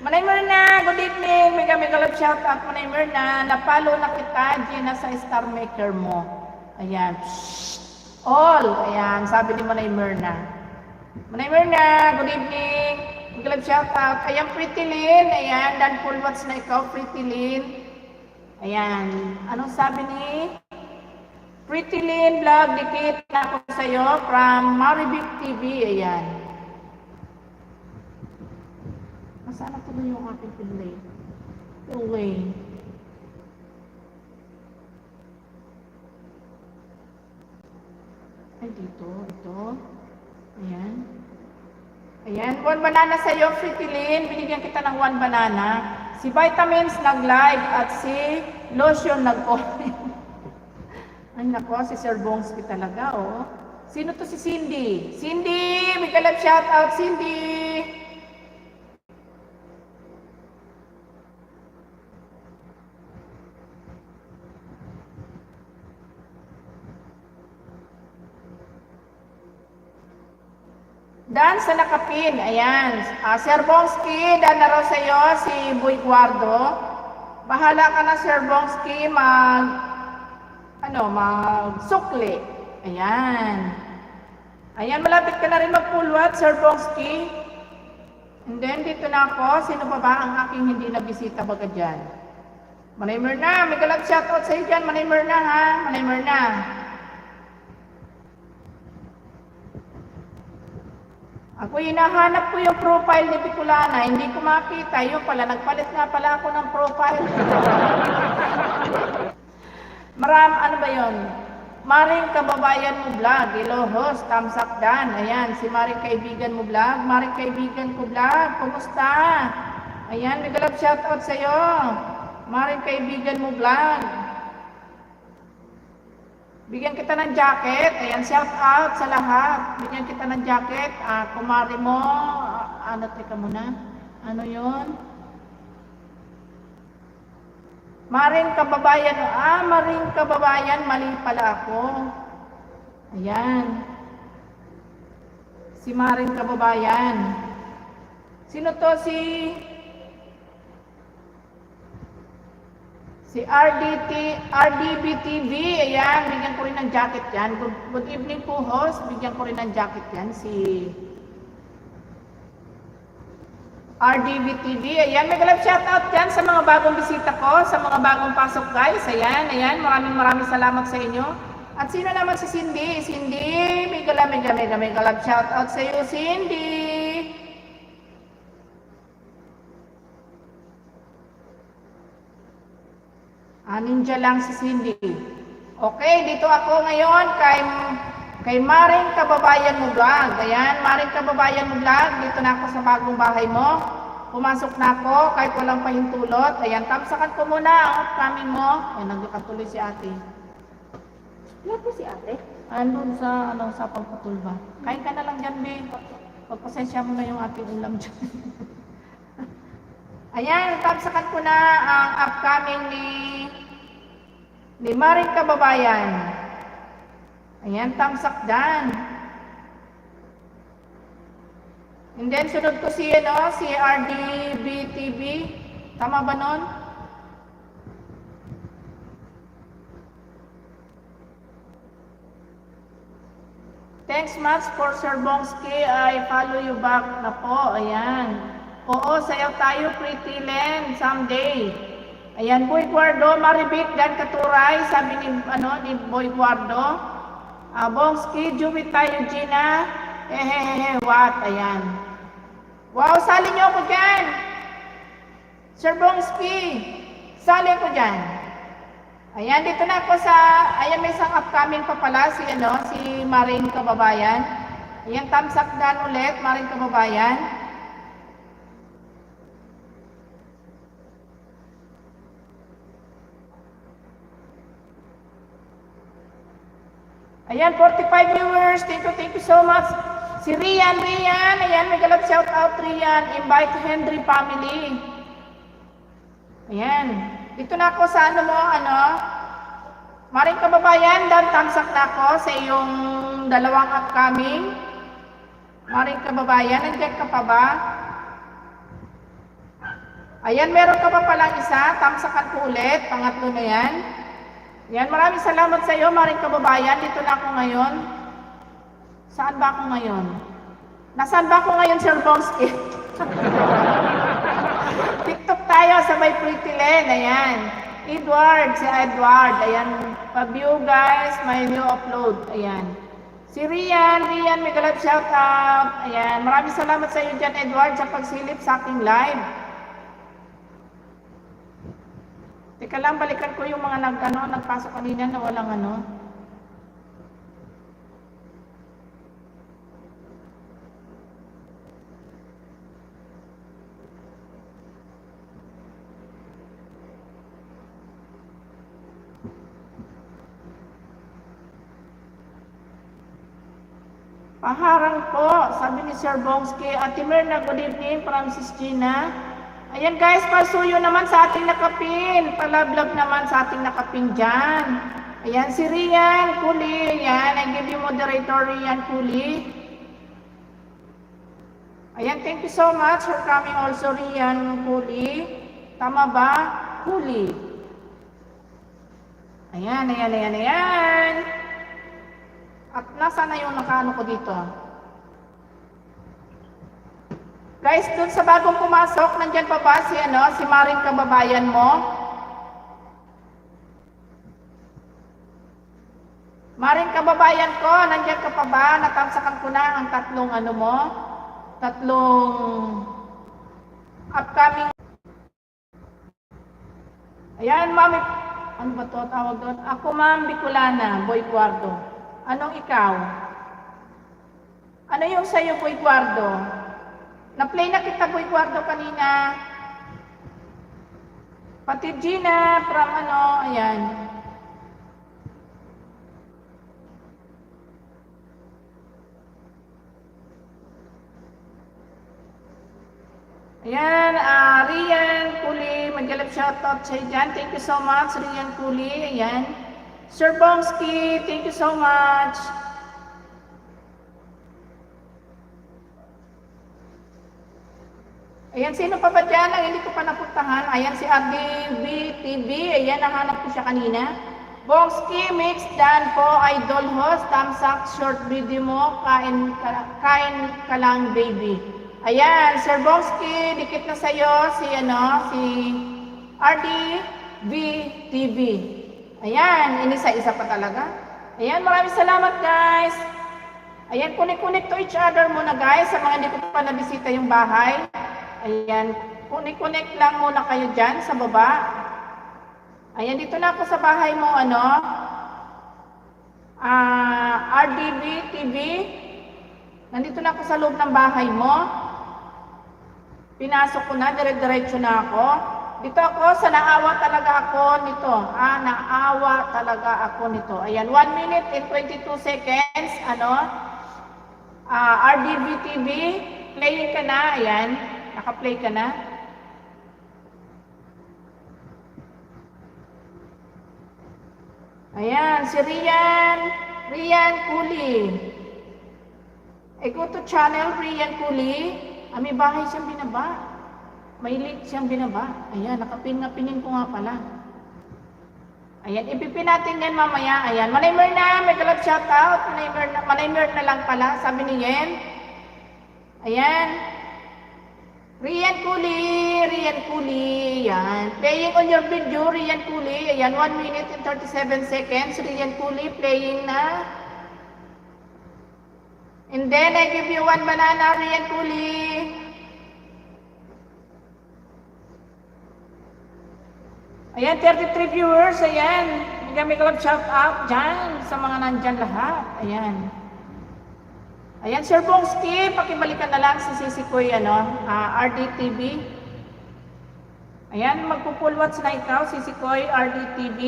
Manay Mirna, good evening. Mega love shout out, Manay Mirna. Napalo na kita, Gina, sa Star Maker mo. Ayan. Psst. All. Ayan, sabi ni Manay Mirna. Manay Mirna, good evening. Mega love shout out. Ayan, Pretty Lynn. Ayan, dan full watch na ikaw, Pretty Lynn. Ayan. Anong sabi ni Pretty Lynn Vlog? Dikit na ako sa'yo from Maribik TV. Ayan. Nasaan na tuloy yung aking pinlay? Away. Ay, dito. Ito. Ayan. Ayan. 1 banana sa'yo, Pretty Lynn. Binigyan kita ng 1 banana. Si Vitamins nag-live at si Lotion nag-comment. Ay, nako. Si Sir Bongski talaga, oh. Sino to si Cindy? Cindy! May kalab shout out, Cindy! Dan sa nakapin, ayan. Sir Bongski, dan na raw sa'yo si Boy Guardo. Bahala ka na, Sir Bongski, magsukli. Ayan. Ayan, malapit ka na rin magpulwat, Sir Bongski. And then, dito na ako. Sino pa ba ang aking hindi nabisita baga dyan? Manay Mirna, may galap shoutout sa'yo dyan. Manay Mirna, ha? Manay Mirna. Ako hinahanap ko yung profile ni Bicolana, hindi ko makita. Yung pala, nagpalit nga pala ako ng profile. Ano ba yun? Maring Kababayan mo vlog, hello host, thumbs up dan. Ayan, si Maring Kaibigan mo vlog, Maring Kaibigan ko vlog, kumusta? Ayan, may galap shoutout sa'yo. Maring Kaibigan mo vlog. Bigyan kita ng jacket. Ayan, shout out sa lahat. Bigyan kita ng jacket. Kumari mo. Teka muna. Ano yun? Maring Kababayan. Maring Kababayan. Mali pala ako. Ayan. Si Maring Kababayan. Sino to si RDBTV, ayan, bigyan ko rin ng jacket yan. Good evening po, host. Bigyan ko rin ng jacket yan, si RDBTV. Ayan, may galap shoutout yan sa mga bagong bisita ko, sa mga bagong pasok, guys. Ayan, maraming salamat sa inyo. At sino naman si Cindy? Cindy, may galap shoutout sa iyo, Cindy. Ninja lang si Cindy. Okay, dito ako ngayon kay Maring Kababayan mo vlog. Ayan, Maring Kababayan mo vlog. Dito na ako sa bagong bahay mo. Pumasok na ako kahit walang pahintulot. Ayan, tamsakan ko muna ang upcoming mo. Ayan, naglakad tuloy si ate. Wala po si ate? Andun sa pagpatul ba? Kain ka na lang dyan, be. Pagpasensya mo na yung ating ulam dyan. Ayan, tamsakan ko na ang upcoming ni Maring Kababayan. Ayan, tamsak dan. And then, sunod ko si RDBTV. Tama ba nun? Thanks much for Sir Bongski. I follow you back na po. Ayan. Oo, sayaw tayo, Pretty Len, someday. Ayan, Boy Guardo, Maribik, Dan Katuray, sabi ni Boy Guardo. Bongski, Jumit tayo, Gina. Hehehe, what? Ayan. Wow, sali niyo ako dyan. Sir Bongski, sali ko dyan. Ayan, dito na ako sa, ayan may isang upcoming pa pala, si Maring Kababayan. Ayan, thumbs up dan ulit, Maring Kababayan. Ayan, 45 viewers. Thank you so much. Si Rian. Ayan, may galap shout out, Rian. Invite Henry family. Ayan. Dito na ako sa Maring Kababayan, dan tamsak na ako sa iyong dalawang upcoming. Maring Kababayan, nandiyan ka pa ba? Ayan, meron ka pa palang isa. Tamsakan ko ulit. Pangatlo na yan. Yan, maraming salamat sa iyo, Maring Kababayan. Dito na ako ngayon. Saan ba ako ngayon? Nasaan ba ako ngayon, Sir Bongski? TikTok tayo, sabay Pretty Len. Ayan. Edward, si Edward. Ayan. Pa-view guys, may new upload. Ayan. Si Rian, may galap shout out. Ayan. Maraming salamat sa iyo dyan, Edward, sa pagsilip sa aking live. Teka lang, balikan ko yung mga nagpasok kanina na walang Paharang po, sabi ni Sir Bongski. Ate Mirna, good evening, Francis Gina. Ayan guys, pasuyo naman sa ating nakapin. Palablab naman sa ating nakapin dyan. Ayan, si Rian Kuli. Ayan, I give you moderator Rian Kuli. Ayan, thank you so much for coming also, Rian Kuli. Tama ba? Kuli. Ayan. At nasa na yung nakaano ko dito? Guys, dun sa bagong pumasok, nandyan pa ba si Maring Kababayan mo? Maring Kababayan ko, nandyan ka pa ba? Natamsakan ko na ang tatlong upcoming. Ayan, mami. Ano ba to tawag doon? Ako, Ma'am Bicolana, Boy Guardo. Anong ikaw? Ano yung sa'yo, Boy Guardo? Na-play na kita, Boy Guardo, kanina. Pati Gina, from ayan. Ayan, Rian Kuli, maggalap shoutout sa dyan. Thank you so much, Rian Kuli. Ayan. Sir Bongski, thank you so much. Ayan, sino pa ba dyan ang hindi ko pa napuntahan? Ayan, si RDV TV. Ayan, nahanap ko siya kanina. Bongski, mix, Dan po, idol host, tamsak, short video mo, kain ka lang, baby. Ayan, Sir Bongski, dikit na sa'yo si RDV TV. Ayan, inisa-isa pa talaga. Ayan, maraming salamat guys. Ayan, connect to each other muna guys, sa mga hindi ko pa nabisita yung bahay. Ayan, connect lang muna kayo dyan sa baba. Ayan, dito na ako sa bahay mo, RDB TV. Nandito na ako sa loob ng bahay mo. Pinasok ko na, dire-diretso na ako. Dito ako sa naawa talaga ako nito. Naawa talaga ako nito. Ayan, 1 minute and 22 seconds, RDB TV, playing ka na, ayan. Naka-play ka na? Ayan, si Rian Kuli. Go to channel, Rian Kuli. May bahay siyang binaba. May link siyang binaba. Ayan, nakapin-napinin ko nga pala. Ayan, ipipin natin yan mamaya. Ayan, Manaymer na, may galap shoutout. Manaymer na lang pala, sabi ni Yen. Ayan. Rian Kuli, yan. Playing on your video, Rian Kuli. Ayan, 1 minute and 37 seconds. Rian Kuli, playing na. And then, I give you 1 banana, Rian Kuli. Ayan, 33 viewers. Ayan. Mega love shout out dyan sa mga nandyan lahat. Ayan. Ayan, Sir Bongski, pakibalikan na lang si Sisikoy, RDTV. Ayan, magpo-full watch na ikaw, Sisikoy, RDTV.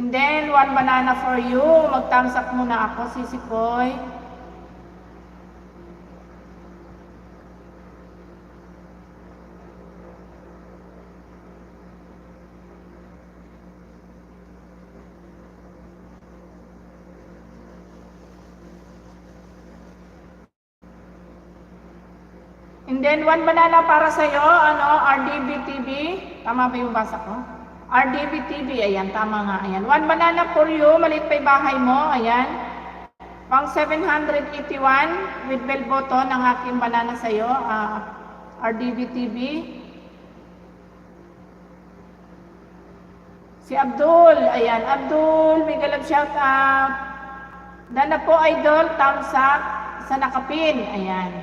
And then, one banana for you. Mag-thumbs up muna ako, Sisikoy. And then, one banana para sa'yo, RDB TV. Tama ba yung basa ko? RDB TV, ayan, tama nga, ayan. One banana for you, maliit pa yung bahay mo, ayan. Pang 781 with bell button ang aking banana sa'yo, RDB TV. Si Abdul, ayan, Abdul, mega love shout out. Dana po, idol, thumbs up sa nakapin, ayan.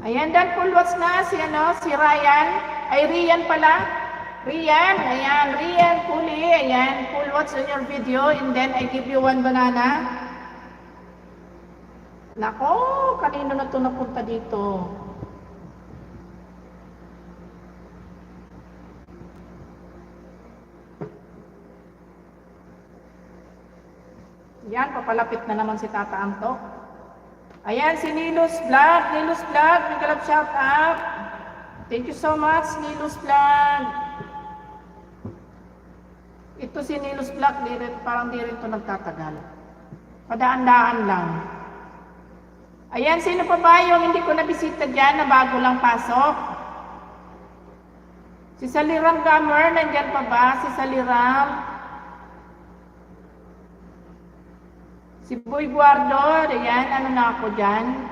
Ayan, dan full watch na si Ryan. Ay, Rian pala. Rian, ayan, Rian, fully, ayan, full watch on your video and then I give you one banana. Nako, kanino na ito napunta dito? Yan, papalapit na naman si Tata Antok. Ayan, si Nilus Vlog, mega love shout out. Thank you so much, Nilus Vlog. Ito si Nilus Vlog, parang di rin ito nagtatagal. Padaan-daan lang. Ayan, sino pa ba yung hindi ko nabisita dyan na bago lang pasok? Si Saliram Gamer, nandyan pa ba? Si Saliram. Si Boy Guardo, ayan, ano na ako dyan?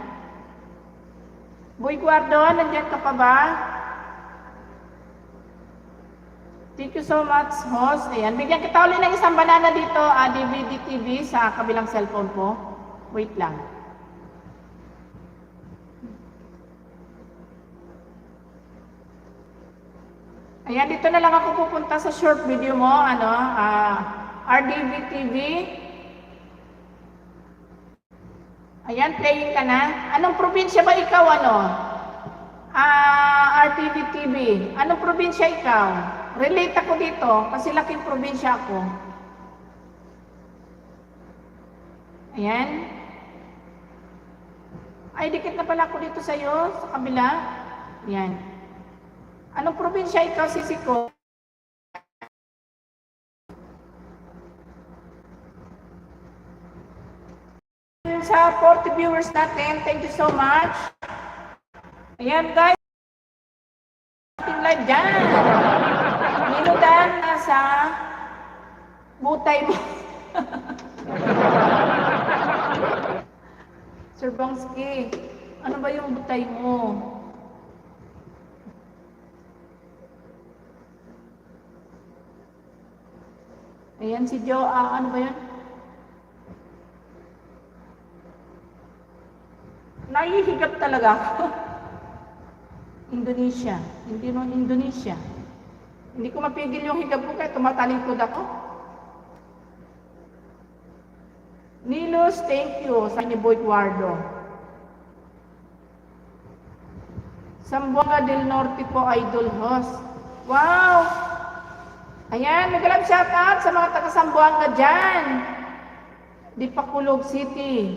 Boy Guardo, nandyan ka pa ba? Thank you so much, host. Ayan, bigyan kita ulit ng isang banana dito, DVD TV sa kabilang cellphone ko. Wait lang. Ayan, dito na lang ako pupunta sa short video mo, RDV TV. Ayan, playing ka na. Anong probinsya ba ikaw, RTV TV. Anong probinsya ikaw? Relate ako dito, kasi laking probinsya ako. Ayan. Ay, dikit na pala ako dito sa'yo, sa kabila. Ayan. Anong probinsya ikaw, Sisiko? Sa 40 viewers natin, thank you so much. Ayan guys, ating live dyan. Niludan nasa butay mo. Sir Bongski, ano ba yung butay mo? Ayan si Joe, ano ba yan? Nahihigap talaga ako. Indonesia. Hindi no Indonesia. Hindi ko mapigil yung higap ko kaya tumatalikod ako. Nilos, thank you. Sa inyo, Boy Guardo. Zamboanga del Norte po, idol host. Wow! Ayan, mega love shout out sa mga taga Zamboanga dyan. Dipakulog City.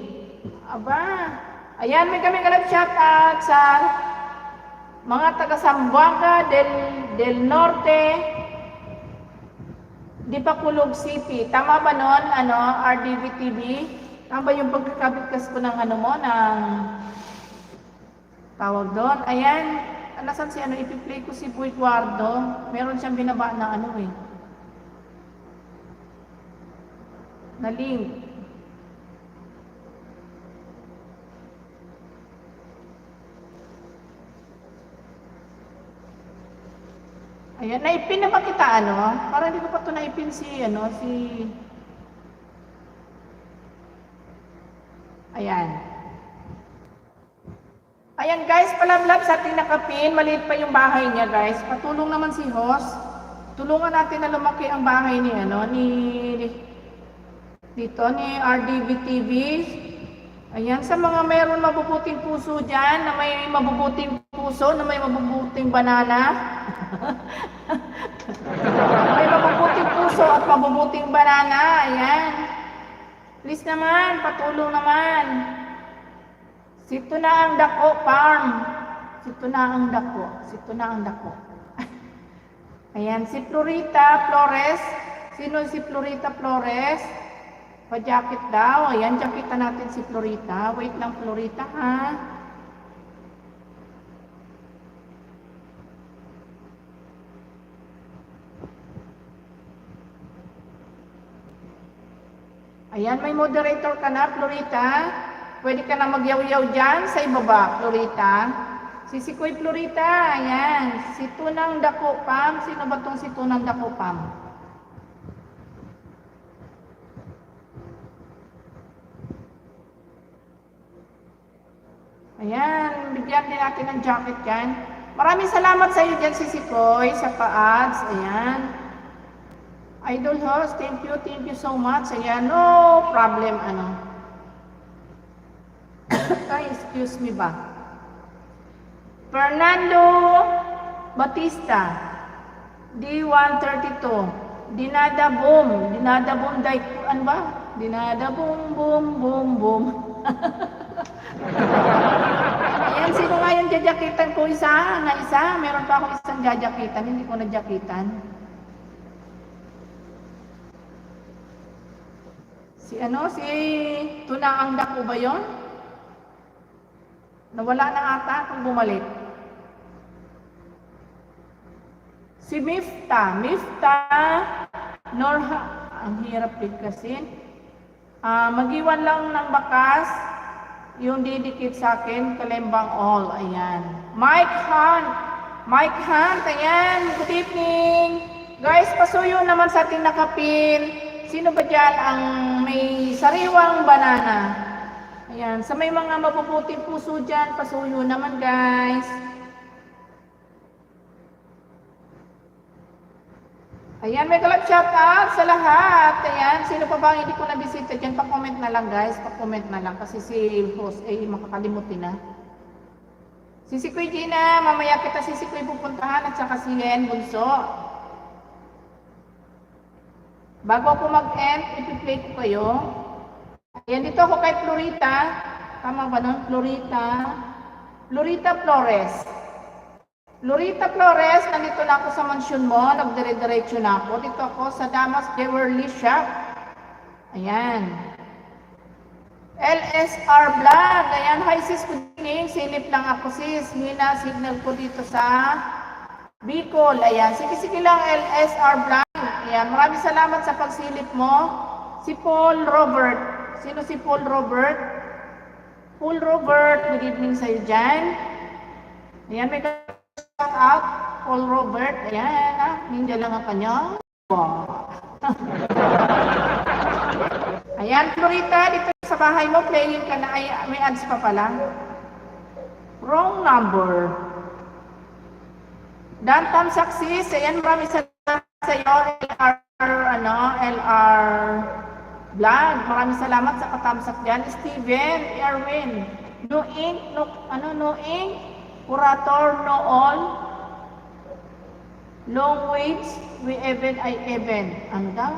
Aba, ayan, mega love shout out sa mga taga Zamboanga del Norte, Dipakulog City. Tama ba nun, RDV TV? Tama ba yung pagkakabigkas ko ng ng tawag doon? Ayan, nasan si ipi-play ko si Boy Guardo. Meron siyang binaba na na link. Ayan, naipin na ba kita, Para hindi ko pa ito naipin si Ayan. Ayan guys, palablab sa ating nakapin. Maliit pa yung bahay niya guys. Patulong naman si host. Tulungan natin na lumaki ang bahay ni RDV TV. Ayan, sa mga mayroon mabubuting puso dyan, na may mabubuting puso, na may mabubuting banana. May mabubuting puso at mabubuting banana. Ayan. Please naman, patulong naman. Sito na ang dako, farm. Sito na ang dako. Sito na ang dako. Ayan, si Florita Flores. Sino si Florita Flores? Pa-jacket daw. Ayan, jacketan natin si Florita. Wait lang, Florita, ha? Ayan, may moderator ka na, Florita. Pwede ka na magyaw-yaw dyan sa ibaba, Florita. Sisikoy, Florita. Ayan, si Tunang Dako Pam. Sino ba itong si Tunang Dako Pam? Ayan, bigyan din natin ng jacket yan. Maraming salamat sa iyo dyan, Sisikoy, sa pa-ads. Ayan. Idol host, thank you so much. Ayan, no problem, Ay, excuse me ba? Fernando Batista, D132, Dinada Boom, ano ba? Dinada Boom, boom, boom, boom. Ayan, sino nga yung jajakitan ko isa? Meron pa ako isang jajakitan, hindi ko na-jakitan. Si Tunaang Dako ba yun? Nawala na ata kung bumalik. Si Mifta Norha, ang hirap bigkasin. Mag-iwan lang ng bakas, yung didikit sa akin, Kalembang All, ayan. Mike Hunt, ayan, good evening. Guys, pasuyo naman sa ating nakapin. Sino ba dyan ang may sariwang banana? Ayan, sa may mga mabubuting puso dyan, pasuyo naman guys. Ayan, may kalap shout out sa lahat. Ayan, sino pa ba hindi ko nabisita dyan? Pa-comment na lang guys, pa-comment na lang. Kasi si host ay makakalimutin na. Si Sikoy Gina, mamaya kita si Sikoy pupuntahan at saka si Len Bunso. Bago ako mag-end, ipi-play ko kayo. Ayan, dito ako kay Florita. Tama ba nun? Florita Flores. Florita Flores, nandito na ako sa mansyon mo. Nagdire-diretso na ako. Dito ako sa Damas Jewelry Shop. Ayan. LSR Vlog. Ayan, hi sis, good evening. Silip lang ako sis. Hina signal ko dito sa Bicol. Ayan, sige lang LSR Vlog. Ayan, maraming salamat sa pagsilip mo. Si Paul Robert. Sino si Paul Robert? Paul Robert, good evening sa'yo dyan. Ayan, may shout out. Paul Robert. Ayan, ninja lang ang kanya. Ayan, Florita, dito sa bahay mo, playing ka na. Ay, may ads pa pala. Wrong number. Dantam Success. Ayan, maraming salamat sa iyo, LR Vlog. Maraming salamat sa katamsak dyan. Steven, Erwin, no ink, Curator, no all, long waits, we even, I even. Ano daw?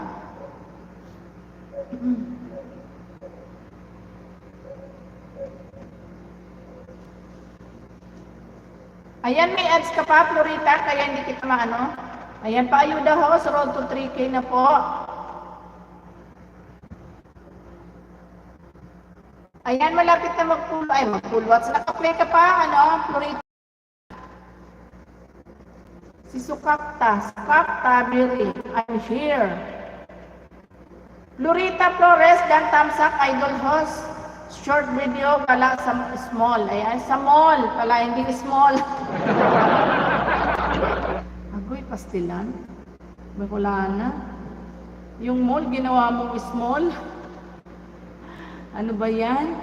Ayan, may ads ka pa, Florita, kaya hindi kita maano. Ayan, paayuda host, road to 3K na po. Ayan, malapit na mag-full watch. Naka-play ka pa, Florita. Si Sukakta, Billy, I'm here. Florita Flores, Dan Tamsak, idol host. Short video, kala sa small. Ayan, sa mall, kala hindi small. Agoy, pastilan. Wala na. Yung mall, ginawa mong small. Ano ba yan?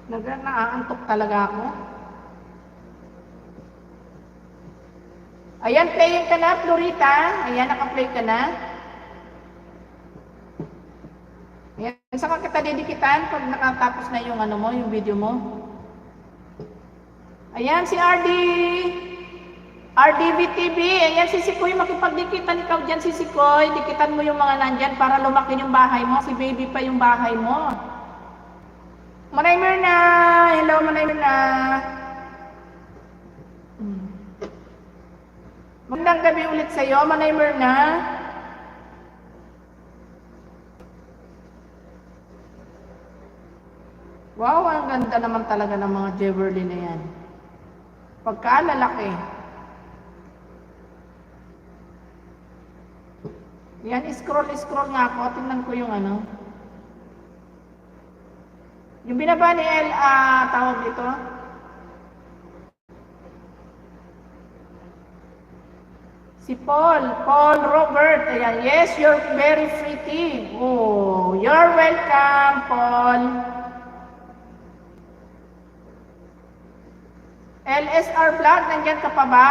Naaantok talaga ako. Ayan, playing ka na, Florita. Ayan, naka-play ka na. Ayan, saka kita didikitan pag nakatapos na yung ano mo, yung video mo. Ayan, si RDBTV. Ayan, si Sikoy, makipagdikitan ikaw dyan, si Sikoy. Dikitan mo yung mga nandyan para lumaki yung bahay mo. Si baby pa yung bahay mo. Manay Mirna! Hello, Manay Mirna! Magandang gabi ulit sa'yo, Manay Mirna. Wow, ang ganda naman talaga ng mga Jeverly na yan. Pagkalalaki. Yan, scroll nga ako. Tingnan ko yung ano. Yung binaba ni tawag dito. Si Paul Robert. Ayan, yes, you're very pretty. Oh, you're welcome, Paul. LSR Vlog, nandyan ka pa ba?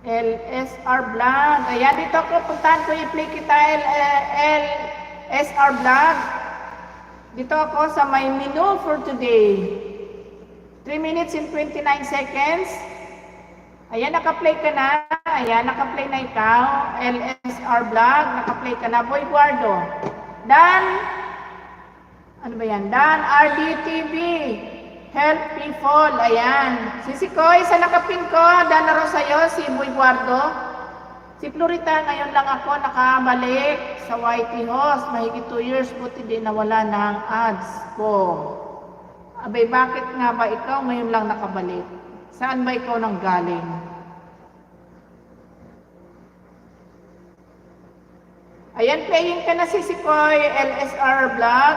LSR Vlog. Ayan, dito ko, puntahan ko, i-play kita, LSR Vlog. Dito ako sa my menu for today. 3 minutes and 29 seconds. Ayan, naka-play ka na. Ayan, naka-play na ikaw. LSR Vlog, naka-play ka na. Boy Guardo. Dan, ano ba yan? Dan RDTV. Help people. Ayan. Si Sikoy, sa nakapin ko, Dan na rin sa'yo, si Boy Guardo. Si Florita, ngayon lang ako nakabalik sa YT Host. Mahigit 2 years, buti di nawala ng ads ko. Abay, bakit nga ba ikaw ngayon lang nakabalik? Saan ba ikaw nang galing? Ayan, playing ka na si Sikoy, LSR Vlog.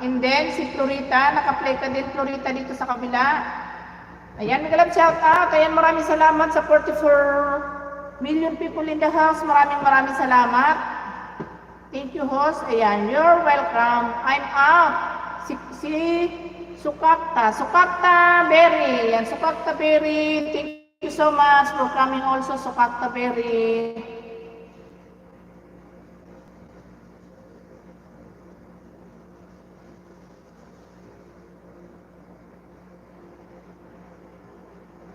And then, si Florita, naka-play ka din, Florita, dito sa kabila. Ayan, mga love, shout out. Ayan, maraming salamat sa 44 million people in the house. Maraming salamat. Thank you, host. Ayan, you're welcome. I'm out. Si Sukakta Berry. Ayan, Sukakta Berry. Thank you so much for coming also, Sukakta Berry.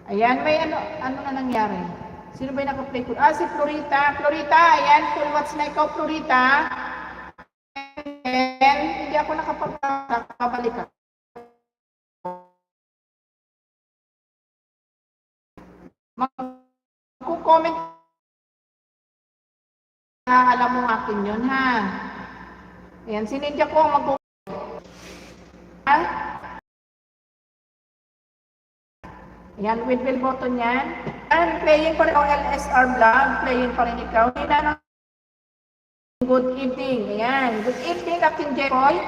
Ayan, may ano na nangyari? Sino ba yung naka-play ko? Si Florita. Florita, ayan, full watch na ikaw, Florita. And hindi ako nakabalik ako. Mag-comment na alam mo akin yun, ha? Ayan, sinindya ko mag-comment. Ayan, with bell button yan. And playing pa rin ang LSR Vlog. Playing pa rin ikaw. Good evening. Ayan. Good evening, Captain Jekoy.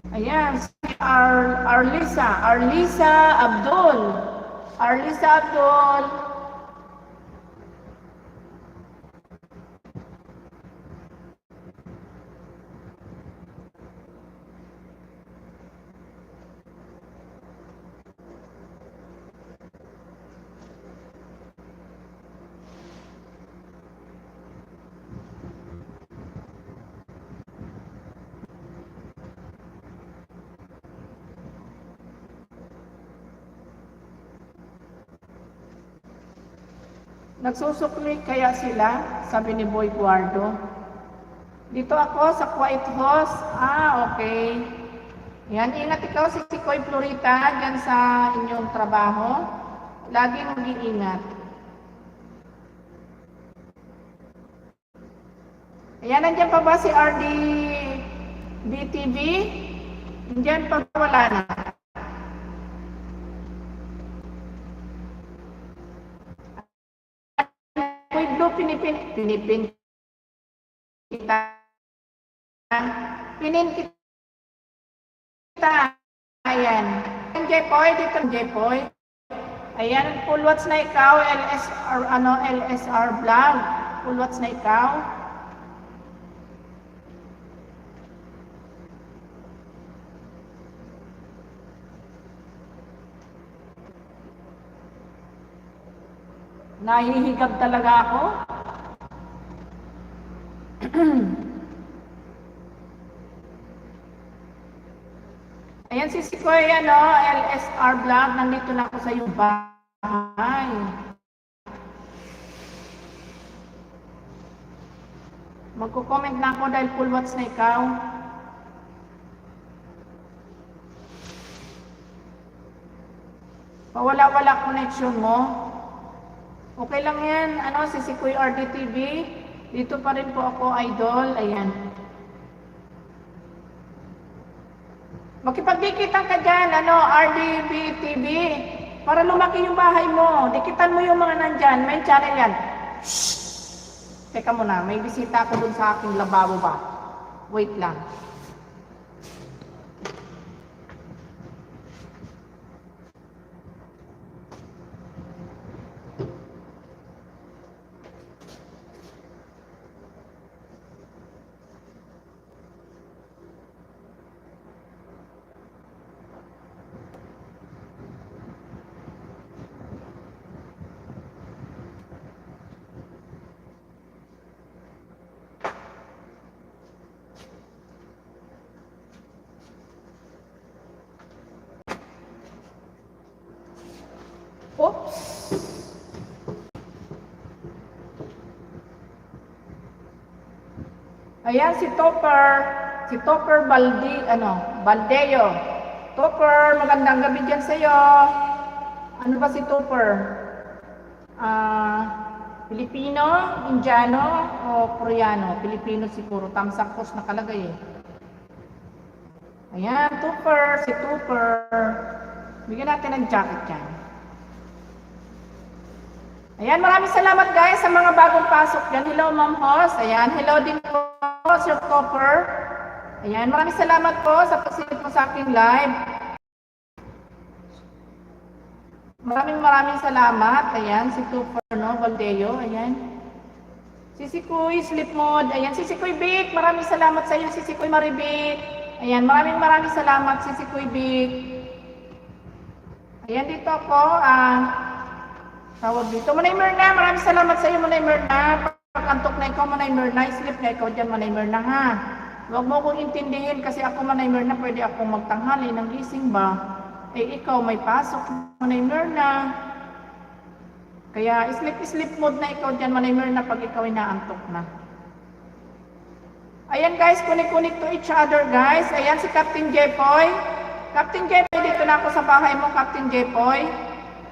Ayan. Si Arlisa Abdul. Nagsusukli kaya sila, sabi ni Boy Guardo. Dito ako sa Quiet Host. Okay. Yan, ingat ikaw si Sikoy Florita dyan sa inyong trabaho. Laging mag-iingat. Ayan, nandiyan pa ba si RD BTV? Nandiyan pa, wala na. Pinipin kita. Pinin kita. Ayan. Captain Jepoy, dito Jepoy. Ayan, full watch na ikaw, LSR vlog. Full watch na ikaw. Nahihigab talaga ako. Ayan si Sikoy, LSR vlog. Nandito na ako sa iyong bahay. Magko-comment na ako dahil full watch na ikaw. Pawala-wala connection mo. Okay lang yan, si Sikoy RDTV. Dito pa rin po ako, idol. Ayan. Makipagdikitan ka dyan, RDBTV. Para lumaki yung bahay mo. Dikitan mo yung mga nandyan. May channel yan. Shhh! Teka muna, may bisita ako dun sa aking lababo ba? Wait lang. Oops! Ayan si Topper Baldeo. Topper, magandang gabi dyan sa'yo. Ano ba si Topper? Pilipino, Indiano, o Koreano? Pilipino siguro, tamsak post nakalagay eh. Ayan, si Topper. Bigyan natin ng jacket yan. Ayan, maraming salamat guys sa mga bagong pasok dyan. Hello Ma'am Host. Ayan, hello din po Sir Topper. Ayan, maraming salamat po sa pagsilip po sa aking live. Maraming salamat. Ayan, si Topper, Valdeo. Ayan. Si Sikoy, sleep mode. Ayan, si Sikoy Big. Maraming salamat sa iyo, si Sikoy Maribik. Ayan, maraming salamat si Sikoy Big. Ayan, dito ako. Tawag dito. Manay Myrna, maraming salamat sa iyo, Manay Myrna. Pag-antok na ikaw, Manay Myrna, sleep na ikaw dyan, Manay Myrna, ha? Huwag mo kong intindihin kasi ako, Manay Myrna, pwede akong magtanghali ng gising ba? Eh, ikaw may pasok, Manay Myrna. Kaya, sleep mode na ikaw dyan, Manay Myrna, pag ikaw inaantok na. Ayan, guys, connect to each other, guys. Ayan, si Captain Jepoy. Captain Jepoy, dito na ako sa bahay mo, Captain Jepoy.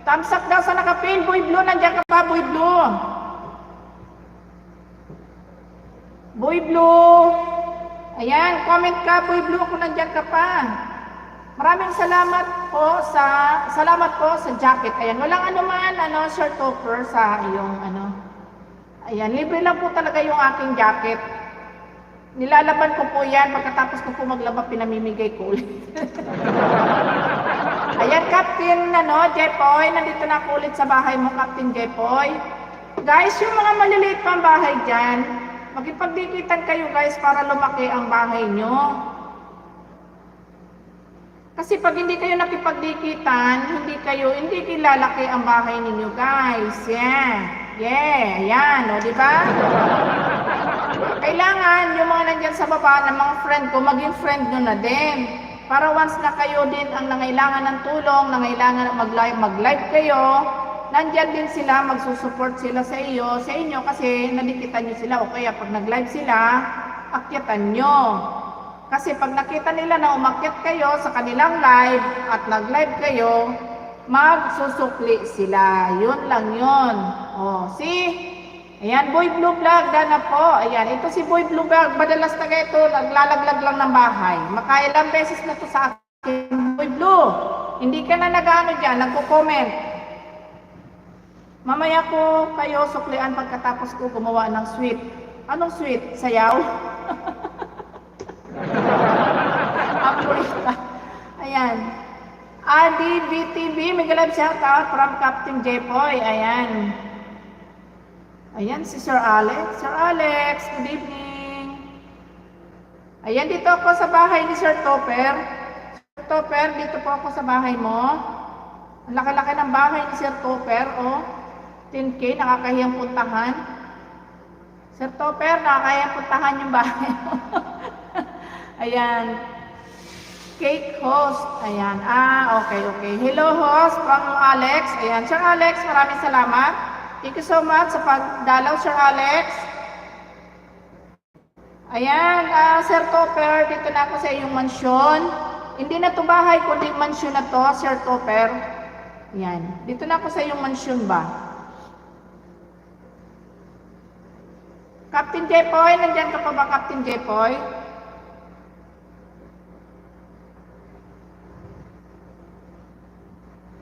Thumbs up daw sa nakapin. Boy Blue, nandiyan ka pa, Boy Blue. Boy Blue. Ayan, comment ka, Boy Blue, kung nandiyan ka pa. Maraming salamat po sa jacket. Ayan, walang anuman, shirt topper sa iyong, Ayan, libre lang po talaga yung aking jacket. Nilalaban ko po yan. Pagkatapos ko po maglaba, pinamimigay ko ulit. Ayan, Captain Jepoy, nandito na ako ulit sa bahay mo, Captain Jepoy. Guys, yung mga maliliit pang bahay dyan, magipagdikitan kayo guys para lumaki ang bahay nyo. Kasi pag hindi kayo nakipagdikitan, hindi kilalaki ang bahay ninyo guys. Ayan, di ba? Kailangan yung mga nandyan sa baba ng mga friend ko, maging friend nyo na din. Para once na kayo din ang nangailangan ng tulong, nangailangan mag-live kayo, nandyan din sila, magsusupport sila sa inyo kasi nadikitan nyo sila. O kaya pag nag-live sila, akyatan nyo. Kasi pag nakita nila na umakyat kayo sa kanilang live at nag-live kayo, magsusukli sila. Yun lang yun. O, see? Ayan, Boy Blue Vlog, dana po. Ayan, ito si Boy Blue Vlog. Madalas na ito, naglalaglag lang ng bahay. Makailang beses na to sa akin, Boy Blue. Hindi ka na nag-ano dyan, nagko-comment. Mamaya ko kayo suklian pagkatapos ko gumawa ng sweet. Anong sweet? Sayaw? Ayan. RDVTV, mega love shout out from Captain Jepoy. Ayan. Ayan si Sir Alex. Sir Alex, good evening. Ayan, dito ako sa bahay ni Sir Topper. Sir Topper, dito po ako sa bahay mo. Ang laki-laki ng bahay ni Sir Topper, oh. 10K, nakakahiyang puntahan. Sir Topper, nakakahiyang puntahan yung bahay mo. Ayan. Cake host. Ayan. Okay. Hello host from Alex. Ayan. Sir Alex, maraming salamat. Thank you so much sa pagdalaw, Sir Alex. Ayan, Sir Topper, dito na ako sa iyong mansyon. Hindi na to bahay, kundi mansyon na to, Sir Topper. Ayan. Dito na ako sa iyong mansyon ba? Captain Jepoy, nandyan ka pa ba, Captain Jepoy?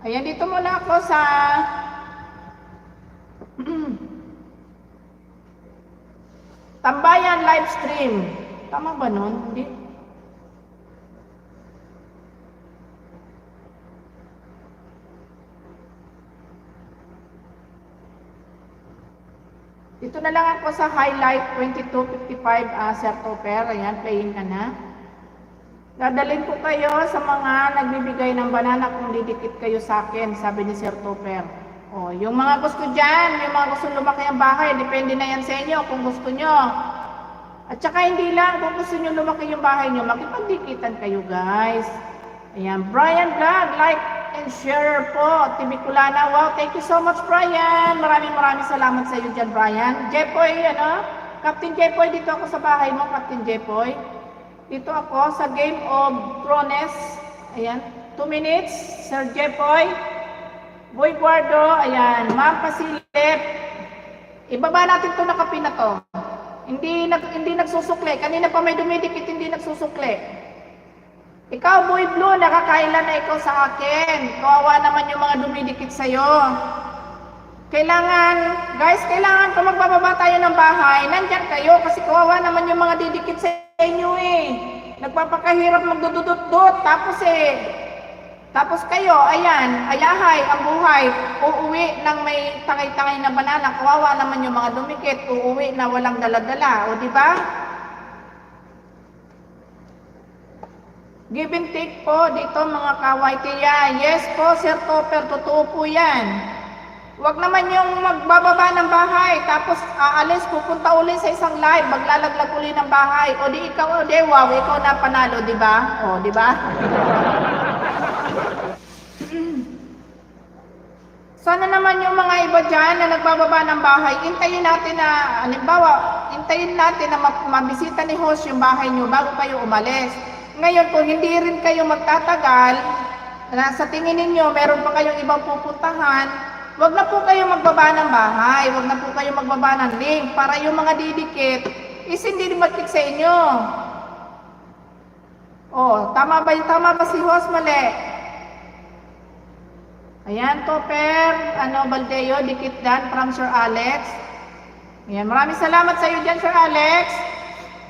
Ayan, dito muna ako sa Tambayan live stream. Tama ba nun? Hindi. Dito na lang ako sa highlight 2255 Sir Topper. Ayan, playing ka na. Dadalhin ko kayo sa mga nagbibigay ng banana kung didikit kayo sa akin, sabi ni Sir Topper. O, yung mga gusto dyan, yung mga gusto lumaki ang bahay, depende na yan sa inyo kung gusto nyo. At saka hindi lang, kung gusto nyo lumaki yung bahay nyo, makipagdikitan kayo guys. Ayan, Brian Vlog, like and share po. Tibiculana, wow, thank you so much Brian. Maraming salamat sa iyo dyan Brian. Jepoy, Captain Jepoy, dito ako sa bahay mo, Captain Jepoy. Dito ako sa Game of Thrones. Ayan, 2 minutes, Sir Jepoy. Boy Guardo, ayan, Ma'am Pasilip. Ibaba natin ito na kape na to. Hindi nagsusukli. Kanina pa may dumidikit, hindi nagsusukli. Ikaw, Boy Blue, nakakailan na ikaw sa akin. Kawawa naman yung mga dumidikit sa'yo. Kailangan kung magbababa tayo ng bahay, nandyan kayo kasi kawawa naman yung mga didikit sa inyo eh. Nagpapakahirap magdududut-dut, tapos kayo, ayan, ayahay ang buhay, uuwi ng may tangay-tangay na banana, kawawa naman yung mga dumikit, uuwi na walang dala-dala, o di ba? Give and take po dito mga kawaitiya. Yes po, Sir Topper, totoo po yan. Huwag naman yung magbababa ng bahay, tapos aalis, pupunta uli sa isang live, maglalaglag uli ng bahay. O di ikaw, wow, ikaw na panalo, di ba? O, di ba? Sana naman yung mga iba dyan na nagbababa ng bahay, hintayin natin na, halimbawa, hintayin natin na mabisita ni host yung bahay nyo bago kayo umalis. Ngayon, kung hindi rin kayo magtatagal, na sa tingin ninyo, meron pa kayong ibang pupuntahan, wag na po kayo magbaba ng bahay, wag na po kayo magbaba ng link para yung mga didikit is hindi matik sa inyo. Oh, tama ba si host? Mali. Ayan, Topper, Baldeo, dikit dan from Sir Alex. Ayan, maraming salamat sa iyo dyan, Sir Alex.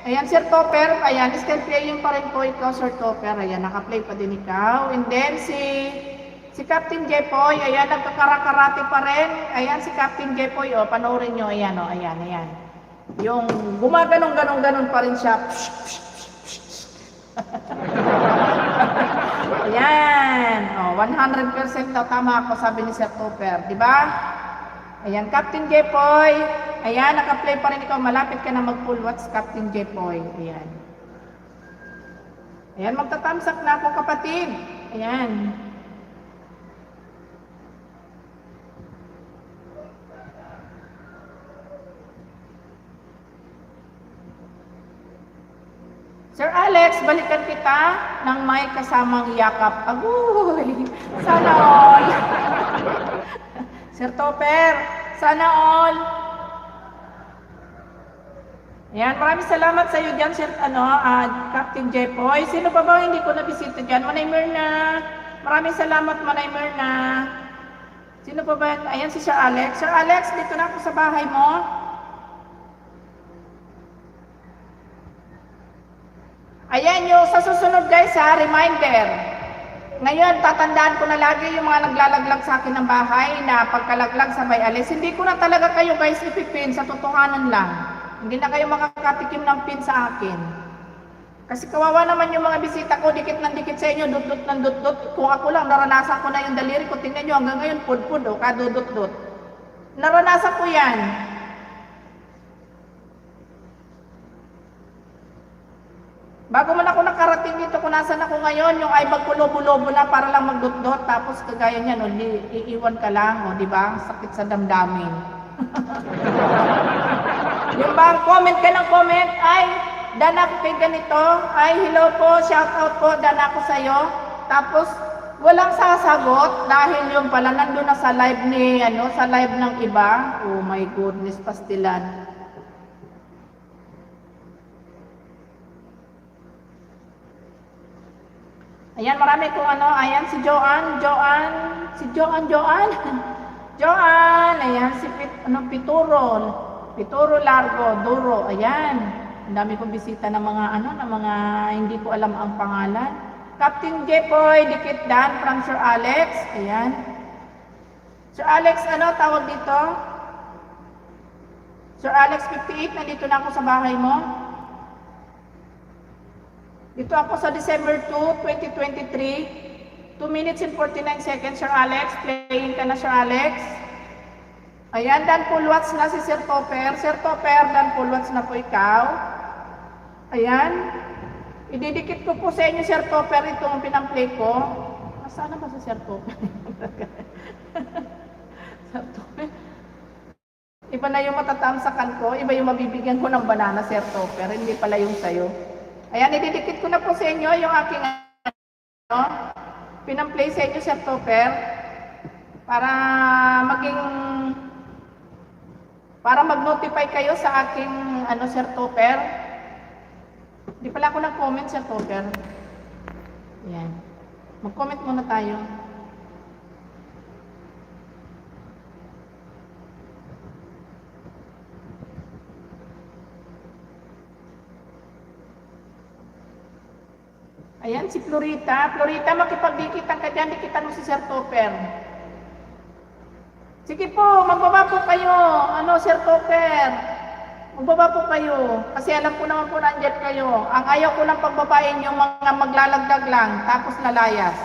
Ayan, Sir Topper, ayan, still playing pa rin po ikaw, Sir Topper. Ayan, naka-play pa din ikaw. And then, si Captain Jepoy, ayan, nagkakarakarate pa rin. Ayan, si Captain Jepoy, panoorin nyo, ayan, ayan. Yung gumaganong-ganon pa rin siya. Ayan, 100% daw tama ako, sabi ni Sir Topper, di ba? Ayan, Captain Jepoy, ayan, naka-play pa rin ikaw, malapit ka na mag-full watch, Captain Jepoy, ayan. Ayan, magtatamsak na ako, kapatid, ayan. Sir Alex, balikan kita ng may kasamang yakap. Agoy! Sana all! Sir Topper, sana all! Ayan, maraming salamat sa iyo dyan, Sir, Captain Jepoy. Sino pa ba hindi ko nabisita dyan? Manay Myrna. Maraming salamat, Manay Myrna. Sino pa ba? Ayan si Sir Alex. Sir Alex, dito na ako sa bahay mo. Ayan yung sa susunod guys ha, reminder. Ngayon, tatandaan ko na lagi yung mga naglalaglag sa akin ng bahay na pagkalaglag sabay alis. Hindi ko na talaga kayo guys ipipin, sa totohanan lang. Hindi na kayo makakatikim ng pin sa akin. Kasi kawawa naman yung mga bisita ko, dikit ng dikit sa inyo, dut-dut ng dut-dut. Kung ako lang, naranasan ko na yung daliri ko. Tingnan nyo, hanggang ngayon, pud-pud, kadudut-dut. Naranasan ko yan. Bago man ako nakarating dito, kung nasan ako ngayon, yung ibag ko lobo-lobo na para lang magdot-dot, tapos kagaya niyan, iiwan ka lang, di ba? Sakit sa damdamin. Yung bang comment ka ng comment, ay, dana ko kay ganito, ay, hello po, shout out po, dana ko sa'yo. Tapos, walang sasagot, dahil yung pala nandun na sa live ni, sa live ng iba. Oh my goodness, pastilan. Ayan, marami kong ayan si Joanne, ayan si Pituro Largo, Duro, ayan. Ang dami kong bisita ng mga ng mga hindi ko alam ang pangalan. Captain Jepoy, Dikit Dan, from Sir Alex, ayan. Sir Alex, tawag dito? Sir Alex 58, nandito na ako sa bahay mo. Dito ako sa December 2, 2023. 2 minutes and 49 seconds, Sir Alex. Playing ka na, Sir Alex. Ayan, Dan Pulwats na si Sir Topper. Sir Topper, Dan Pulwats na po ikaw. Ayan. Ididikit ko po sa inyo, Sir Topper, itong pinamplay ko. Nasaan na ba si Sir Topper? Sir Topper. Iba na yung matatamsakan ko. Iba yung mabibigyan ko ng banana, Sir Topper. Hindi pala yung sayo. Ayan, ididikit ko na po sa inyo yung aking pinamplay sa inyo, Sir Topper, para mag-notify kayo sa aking Sir Topper. Di pala ako nag-comment, Sir Topper. Ayan. Mag-comment muna tayo. Ayan, si Florita. Florita, makipagdikitan ka dyan, dikitan mo si Sir Topper. Sige po, magbaba po kayo. Sir Topper? Magbaba po kayo. Kasi alam ko naman po nandiyan kayo. Ang ayaw ko lang pagbabain yung mga maglalagdag lang, tapos lalayas.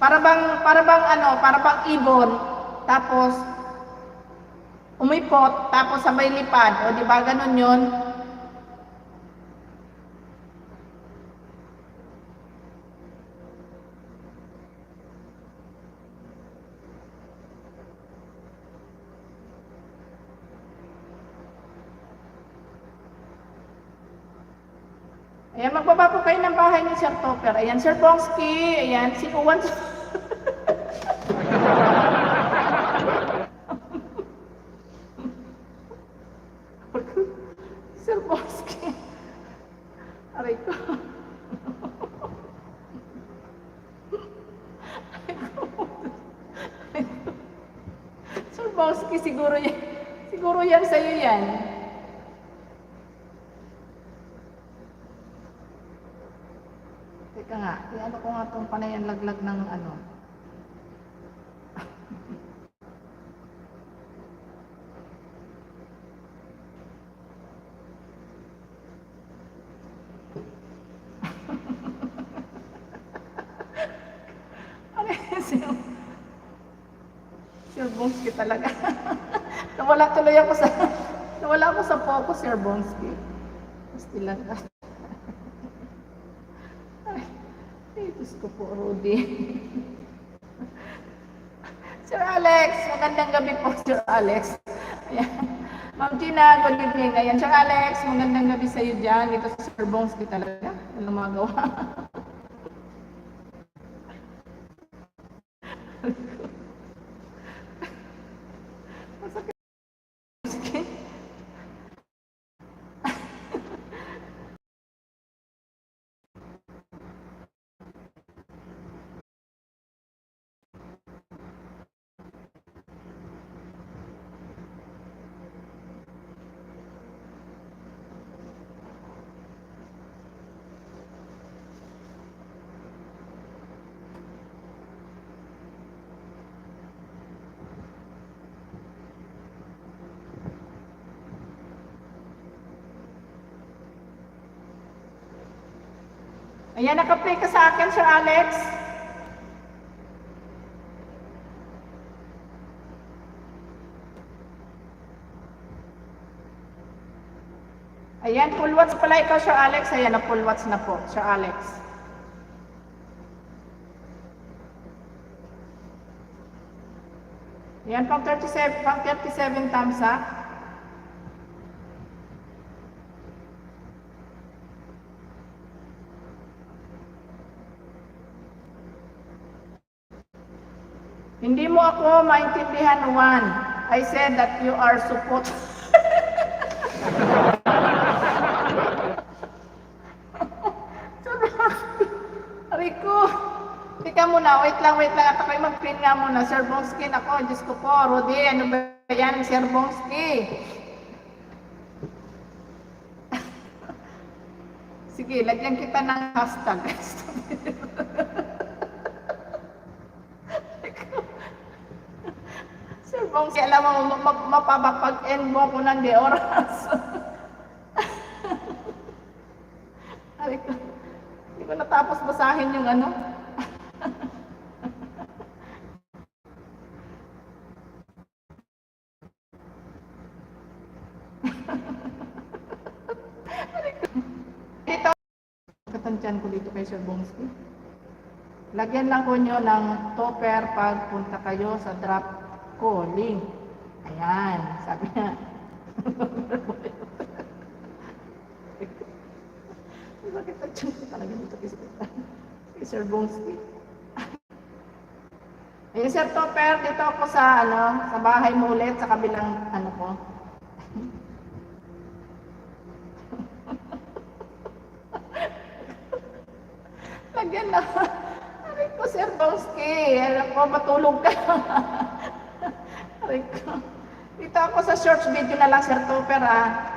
para bang ibon, tapos umipot, tapos sabay lipad. O di ba ganun yun? Ayan, magbaba po kayo ng bahay ni Sir Topper. Ayan, Sir Bongski. Ayan, si Uwan. Sir Bongski. Aray ko. Sir Bongski, siguro yan sa'yo yan. Teka nga, ko nga itong panayan laglag ng Sir Bongski talaga. Nawala ako sa focus, Sir Bongski. Basta lang. Diyos ko po, Rudy. Sir Alex, magandang gabi po, Sir Alex. Ayan. Ma'am Gina, good evening. Ayan, Sir Alex, magandang gabi sa iyo dyan. Dito sa Sir Bongski talaga. Ano magawa? Ayan, naka-play ka sa akin, Sir Alex. Ayan, full watch pala ikaw, Sir Alex. Ayan, na full watch na po, Sir Alex. Ayan, pang 37 thumbs up. Hindi mo ako maintindihan, Juan. I said that you are support. Rico, tika muna, wait lang, at ako'y mag-print nga muna. Sir Bongski, ako, Diyos ko po, Rudy, ano ba yan, Sir Bongski? Sige, lagyan kita ng hashtag. Sir Bongski, alam mo, mapapag-end mo ko ng oras. Rico, hindi ko natapos basahin yung ano. Dito, katansyan ko dito kay Sir Bongski. Lagyan lang ko nyo ng topper pag punta kayo sa drop ko, link. Ayan, sabi niya. Bakit tansyan ko talaga dito kay Sir Bongski? Ayun, Sir Topper, dito ako sa sa bahay mo ulit, sa kabilang ko. Lagyan na. Aray ko, Sir Bongski. Alam ko, matulog ka. Aray ko. Dito ako sa short video na lang, Sir Topper,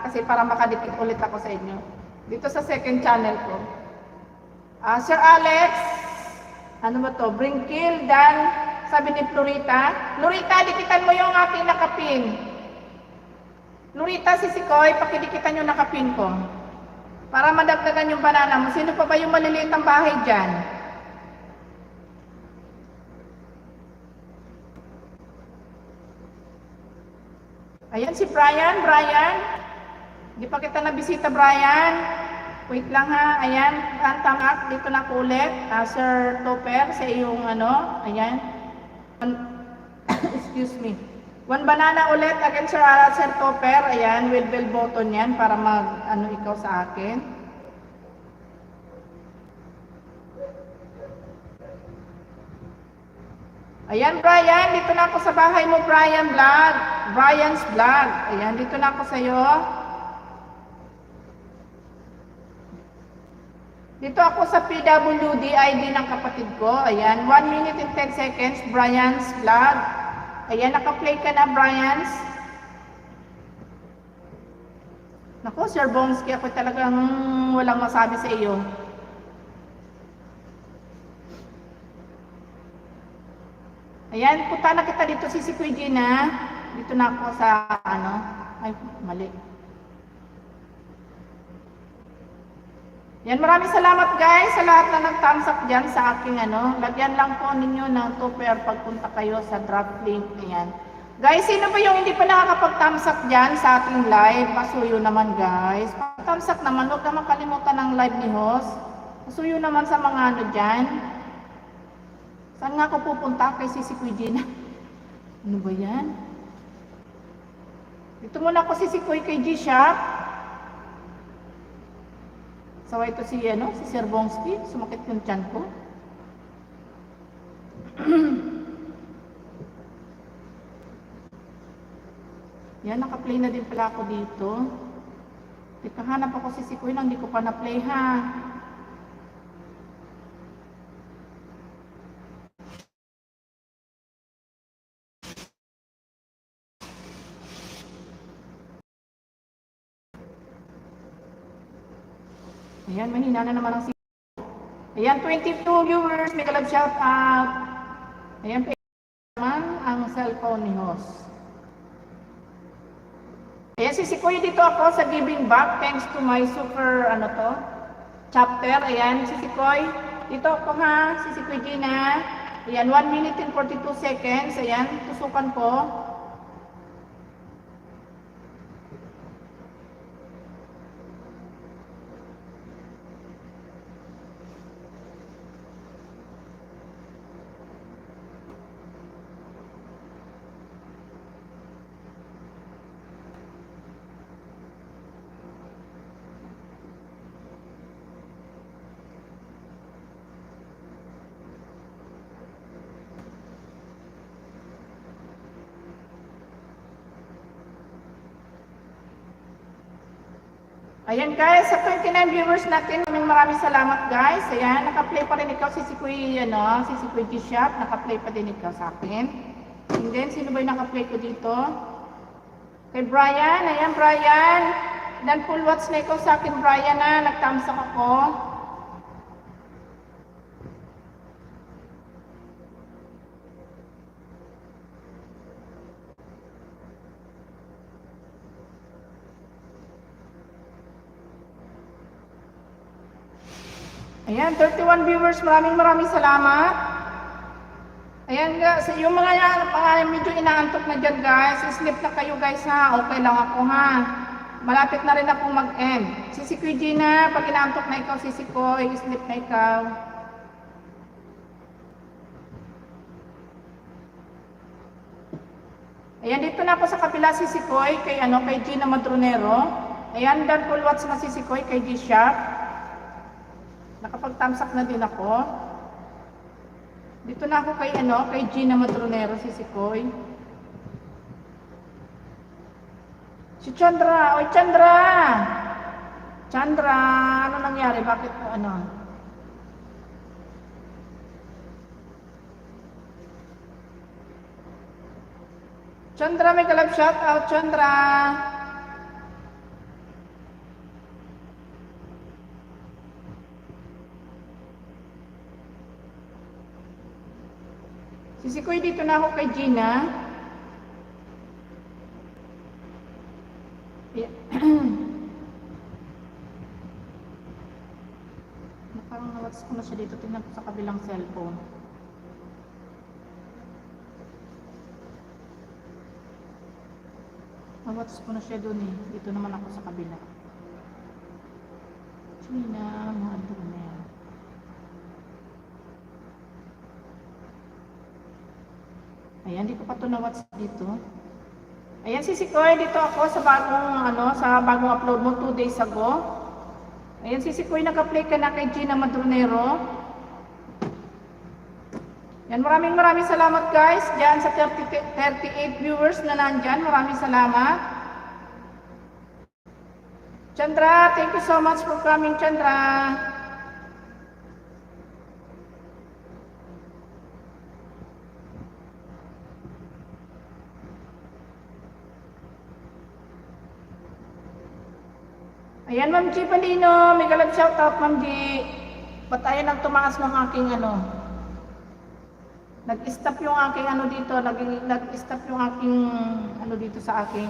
kasi para makadikit ulit ako sa inyo. Dito sa second channel ko. Sir Alex, ano ba to? Bring kill, dan, sabi ni Florita. Florita, dikitan mo yung aking nakapin. Florita, sisikoy, pakidikitan yung nakapin ko. Para madagdagan yung banana mo. Sino pa ba yung maliliit ang bahay dyan? Ayan si Brian. Brian, di pa kita nabisita, Brian. Wait lang ha. Ayan, tangak, dito na ko ulit. Sir Topper, sa iyong ayan. Excuse me. One banana ulit again, Sir Topper. Ayan, with bell button yan para mag ikaw sa akin. Ayan, Brian, dito na ako sa bahay mo, Brian Vlog. Brian's Vlog. Ayan, dito na ako sa iyo. Dito ako sa PWD ID ng kapatid ko. Ayan, 1 minute and 10 seconds, Brian's Vlog. Ayan, naka-play ka na, Brian's. Naku, Sir Bongski, ako talagang walang masabi sa iyo. Ayan, punta na kita dito, si Kuya Gina. Dito na ako sa ay, mali. Yan, maraming salamat guys sa lahat na nag-thumbs up dyan sa aking Lagyan lang po ninyo ng topper pagpunta kayo sa drop link. Ayan. Guys, sino ba yung hindi pa nakakapag-thumbs up dyan sa ating live? Pasuyo naman guys. Pag-thumbs up naman, huwag naman kalimutan ng live ni host. Pasuyo naman sa mga dyan. Saan nga ako pupunta? Kay Sisi Kuya Gina. Ano ba yan? Dito muna ako Sisi Kuya kay G-Shop. Sawa ito si Sir Bongski. Sumakit yung tiyan ko. Yan, naka-play na din pala ako dito. Hanap ako si Sikoy lang, hindi ko pa na-play ha. Ayan, mahina na naman ang Ayan, 22 viewers, may kalab shout out. Ayan, naman ang cellphone ni host. Ayan, sisikoy dito ako sa giving back thanks to my super, chapter. Ayan, Sisikoy. Dito ako ha, Sisikoy Gina. Ayan, 1 minute and 42 seconds. Ayan, tusukan ko. Ayan guys, sa 29 viewers natin, maraming salamat guys. Ayan, naka-play pa rin ikaw si Sikoy, si Sikoy G-Shop, naka-play pa din ikaw sa akin. And then, sino ba yung naka-play ko dito? Kay Brian, ayan Brian. Dan full watch na ikaw sa akin Brian na, nag-thumbs up ako. Ayan, 31 viewers, maraming salamat. Ayan guys, yung mga medyo inaantok na dyan guys, sleep na kayo guys ha, okay lang ako ha. Malapit na rin akong mag-end. Si Sikoy Gina, pag inaantok na ikaw, si Sikoy, sleep na ikaw. Ayan, dito na ako sa kabila si Sikoy, kay Gina Madronero. Ayan, dan full watch na si Sikoy, kay G-Shop. Nakapag-thumbs up na din ako. Dito na ako kay Gina Matronero, si Sikoy. Si Chandra, oy Chandra! Chandra, ano nangyari? Bakit po Chandra, may kalab shout out, Chandra! Si Sikoy, dito na ako kay Gina. Parang nawats ko na siya dito. Tingnan ko sa kabilang cellphone. Nawats ko na siya dun eh. Dito naman ako sa kabila. Gina, mahal ko na yan. Ayan, di ko pa ito na-watch dito. Ayan, si Sikoy, dito ako sa bagong upload mo 2 days ago. Ayan, si Sikoy, naka-play ka na kay Gina Madronero. Yan, maraming salamat guys. Diyan sa 38 viewers na nandyan, maraming salamat. Chandra, thank you so much for coming, Chandra. Ayan, Ma'am G Palino, may galab shoutout, Ma'am G. Ba't ayaw nang tumaas ng aking nag-stop yung aking dito, nag-stop yung aking dito sa aking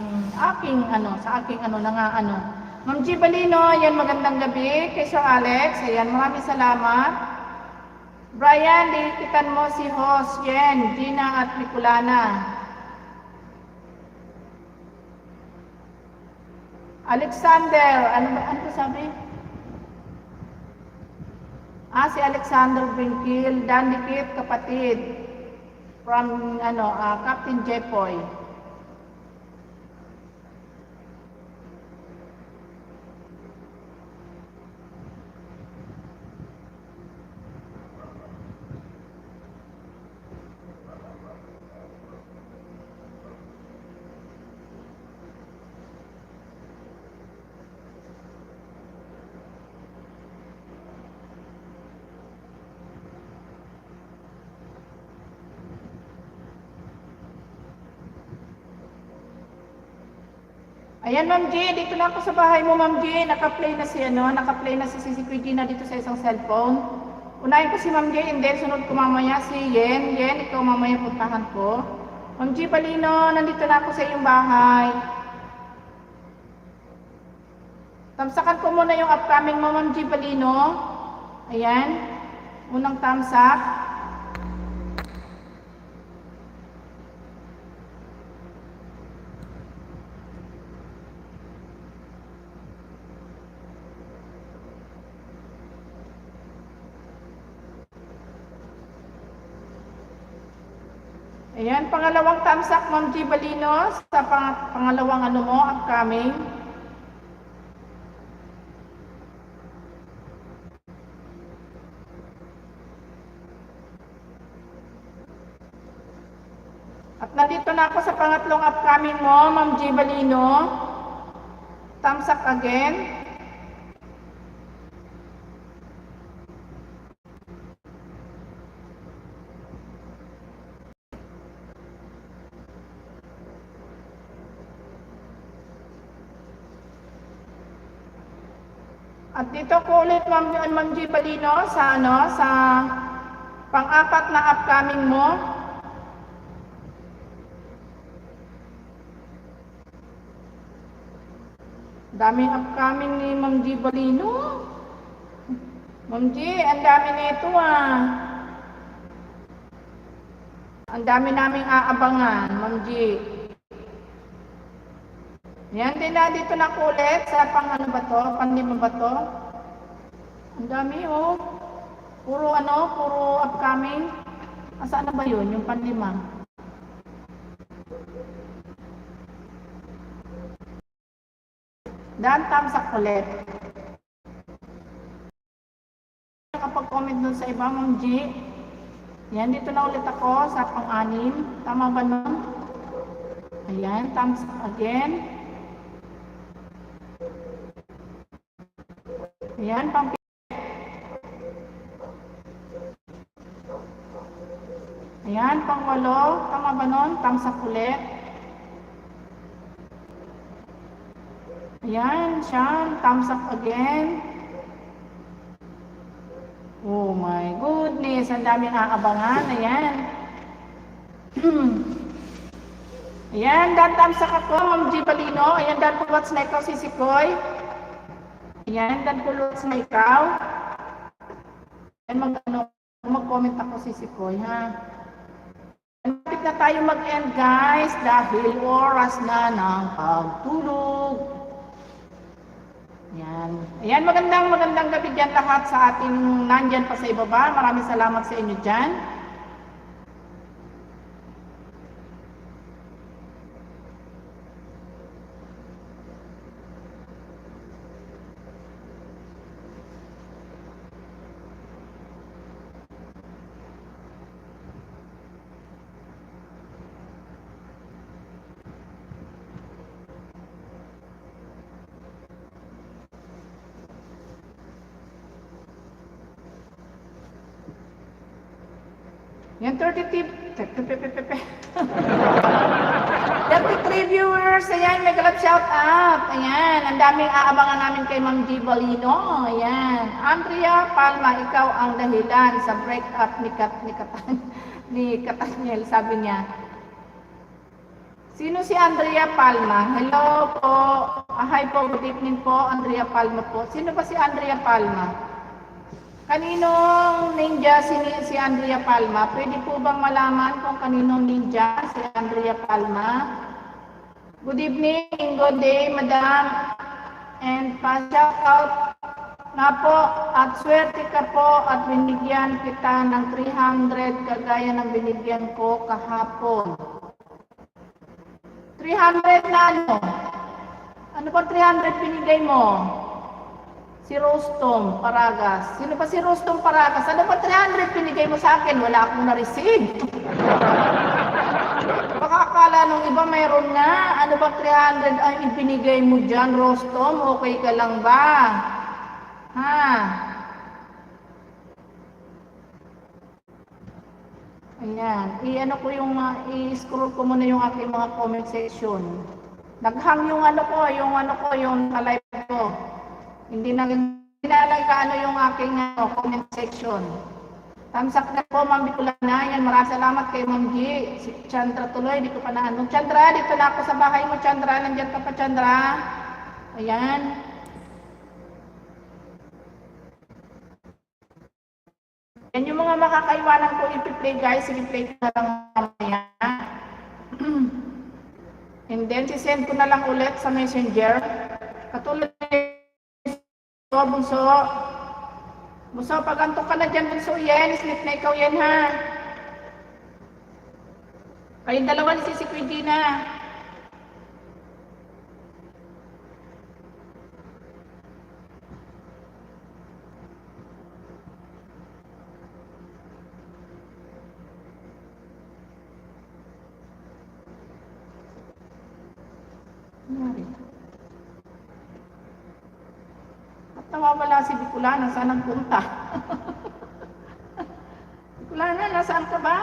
Ma'am G Palino, ayan, magandang gabi kay Sir Alex. Ayan, maraming salamat. Brian, dikitan mo si Host Jen, Gina at Nicolana. Alexander, ano ba sabi? Si Alexander Brinkil, Dan Dikit, kapatid. From, Captain Jepoy. Ayan, Ma'am G, dito na ako sa bahay mo, Ma'am G. Naka-play na si Sikoy Gina dito sa isang cellphone. Unahin ko si Ma'am G, and then sunod ko mamaya si Yen. Yen, ikaw mamaya puntahan ko. Ma'am G Palino, nandito na ako sa iyong bahay. Tamsakan ko muna yung upcoming mo, Ma'am G. Balino. Ayan. Unang tamsak. Ayan, pangalawang tamsak, Ma'am G. Balino, sa pangalawang ano mo, upcoming. At nandito na ako sa pangatlong upcoming mo, Ma'am G. Balino. Tamsak again. At dito ko ulit, Ma'am G. Balino, sa pang-apat na upcoming mo. Daming upcoming ni Ma'am G. Balino. Ma'am G, ang dami nito ah. Ang dami naming aabangan, Ma'am G. Yan din na dito na kulit sa pang-ano ba to? Pang-lima ba to? Ang dami oh. Puro upcoming. Asaan na ba yun? Yung pang-lima. Dan tamsak ulit. Nakapag-comment dun sa iba, Ma'am G. Yan, dito na ulit ako sa pang-anim. Tama ba nun? Ayan, tamsak again. Ayan, ayan, pang-walo. Tama ba nun? Tamsak ulit. Ayan, siya. Tamsak again. Oh my goodness. Ang daming aabangan. Ayan. Ayan, dan tamsak ako, Ma'am G. Balino. Ayan, dan pulwats na ikaw, Sisikoy. Ayan, dan pulwats na ikaw. Ayan, mag-comment ako, Sisikoy, ha. Malapit na tayo mag-end, guys, dahil oras na ng pagtulog. Ayan. Ayan, magandang gabi dyan lahat sa ating nandyan pa sa ibaba. Maraming salamat sa inyo dyan. Yan, 33 viewers. Ayan, may kalap shout out. Ayan, ang daming aabangan namin kay Ma'am G. Balino. Ayan, Andrea Palma, ikaw ang dahilan sa break up ni Kataniel, sabi niya. Sino si Andrea Palma? Hello po. Hi po, good evening po, Andrea Palma po. Sino ba si Andrea Palma? Kaninong ninja si Andrea Palma? Pwede po bang malaman kung kaninong ninja si Andrea Palma? Good evening, good day, madam. And pa-shout out nga po at swerte ka po at binigyan kita ng 300 kagaya ng binigyan ko kahapon. 300 na ano? Ano ba 300 binigay mo? Si Rostom Paragas. Sino ba si Rostom Paragas? Ano ba 300 pinigay mo sa akin? Wala akong na-receive. Baka akala nung iba mayroon na. Ano ba 300 ang ibinigay mo dyan, Rostom? Okay ka lang ba? Ha? Ayan. I-ano ko yung, i-scroll ko muna yung aking mga comment section. Naghang yung yung live ko. Hindi na lang kaano yung aking comment section. Tamsak na po, Ma'am Bicolana. Yan, maraming salamat kay Ma'am G. Si Chandra tuloy, di ko pa na ano. Chandra, dito na ako sa bahay mo, Chandra. Nandiyan ka pa, Chandra. Ayan. yung mga makakaiwanan ko i-play guys, i-play ko na lang mamaya. And then, sisend ko na lang ulit sa messenger. Katulad nito, bunso. Bunso, pag antok ka na dyan, bunso yan. Sleep na ikaw yan, ha? Kayong dalawa ni Sisi Quindy na. At nawawala si Bicolana, saan ang punta? Bicolana, nasaan ka ba?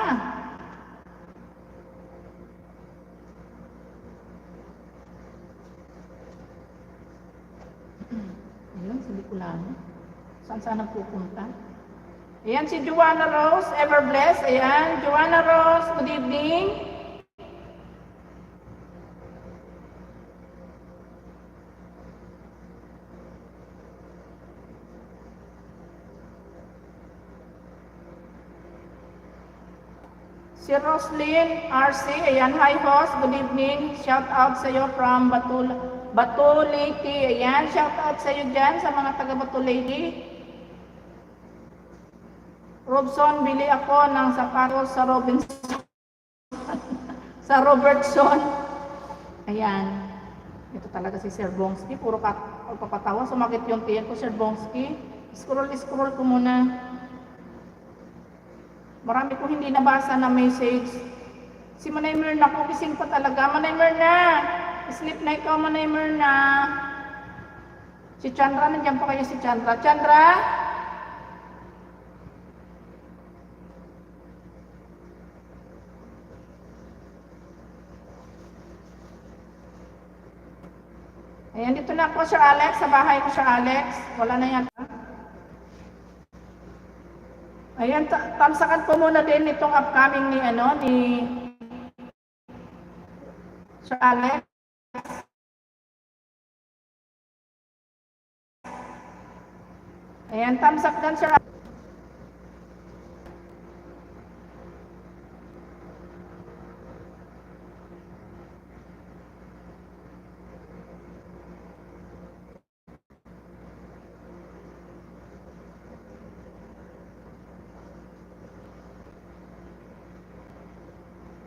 Ayun, si Bicolana. Saan nagpupunta? Ayan si Joanna Rose, ever blessed. Ayan, Joanna Rose, good evening. Si Roslyn RC, ayan, hi host, good evening. Shout out sa iyo from Batuliti. Ayan, shout out sa iyo dyan sa mga taga Batuliti. Robson, bili ako ng sapatos sa Robinson. Sa Robertson. Ayan. Ito talaga si Sir Bongski. Puro papatawa. Sumakit yung tiyan ko, Sir Bongski. Scroll ko muna. Marami ko hindi nabasa na message. Si Manay Myrna, kumising pa talaga. Manay Myrna! Sleep na ikaw, Manay Myrna. Si Chandra, nandiyan pa kayo si Chandra. Chandra? Ayan, dito na ako, Sir Alex. Sa bahay ko, Sir Alex. Wala na yan. Ayan, tamsakan ko muna din itong upcoming ni Sir Alex. Ayan, tamsak dan Sir Alex.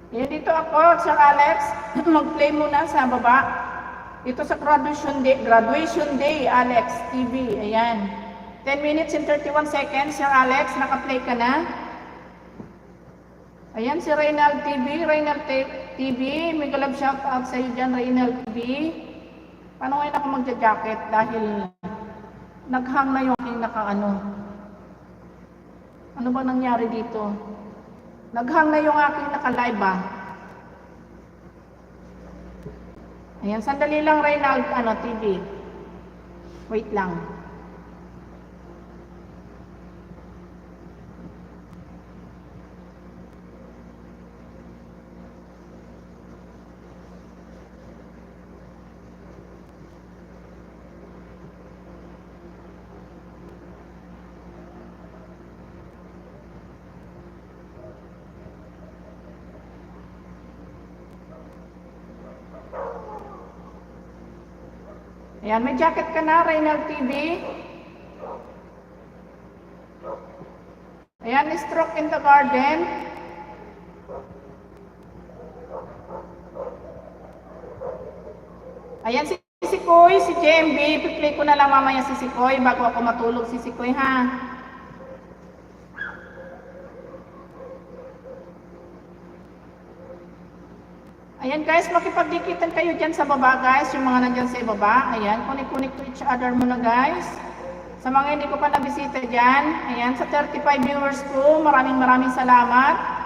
Ayan, dito ako, Sir Alex. Mag-play muna sa baba. Ito sa graduation day, Alex TV. Ayan. 10 minutes and 31 seconds, Sir Alex. Naka-play ka na. Ayan, si Reynald TV. Reynald TV. May galab shout out sa iyo dyan, Reynald TV. Paano ngayon ako magja-jacket? Dahil naghang na yung aking Ano ba nangyari dito? Naghang na yung aking naka-live ba? Ayan, sandali lang Reynald TV. Wait lang. Ayan, may jacket ka na, Reynald TV. Ayan, stroke in the garden. Ayan, si Sikoy, si JMB. Piplay ko na lang mamaya si Sikoy bago ako matulog si Sikoy, ha? Ayan guys, makipagdikitan kayo dyan sa baba guys, yung mga nandyan sa baba. Ayan, connect to each other muna guys. Sa mga hindi ko pa nabisita dyan, ayan, sa 35 viewers ko, maraming salamat.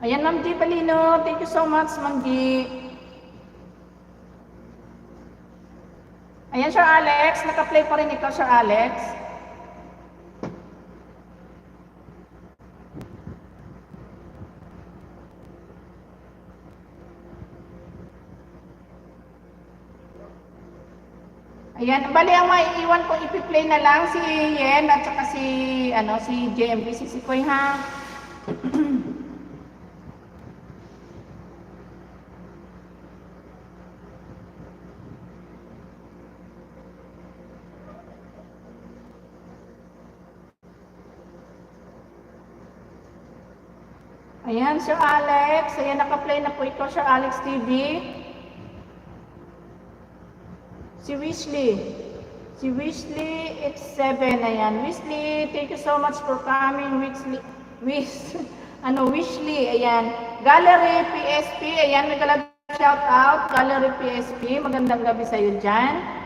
Ayan, Ma'am G. Balino. Thank you so much, Ma'am G. Ayan, Sir Alex. Naka-play pa rin ikaw, Sir Alex. Ayan, bali ang maiiwan ko, ipi-play na lang si Yen at saka si JMB, si Sikoy, ha. Ayan, Sir Alex. Ayan, naka-play na po ito, Sir Alex TV. Si Wishley, it's 7. Ayan, Wishley, thank you so much for coming. Wishley, ayan. Gallery PSP, ayan, nag-love shout out. Gallery PSP, magandang gabi sa iyo dyan.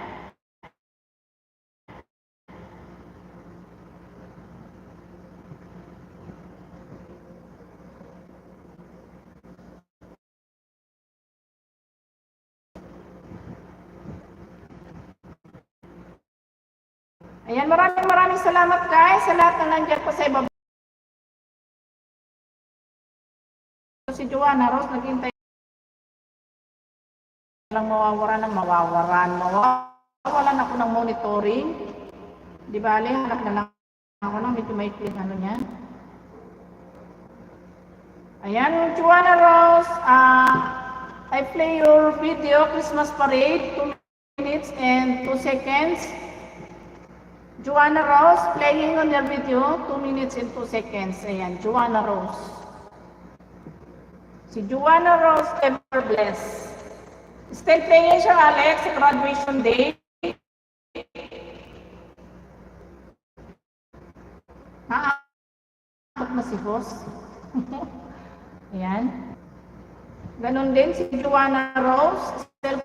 Ayan, maraming salamat guys sa lahat na nandiyan po sa ibaba. Si Joanna Rose, naghintay lang mawawalan ako ng monitoring. Di bale, hanap na lang ako ng medyo maikling ano niya. Ayan, Joanna Rose, I play your video, Christmas Parade, 2 minutes and 2 seconds. Joanna Rose, playing on your video, 2 minutes and 2 seconds. Ayan, Joanna Rose. Si Joanna Rose, ever bless. Still playing siya, Alex, sa graduation day. Naakot na si Boss. Ayan. Ganon din si Joanna Rose. Still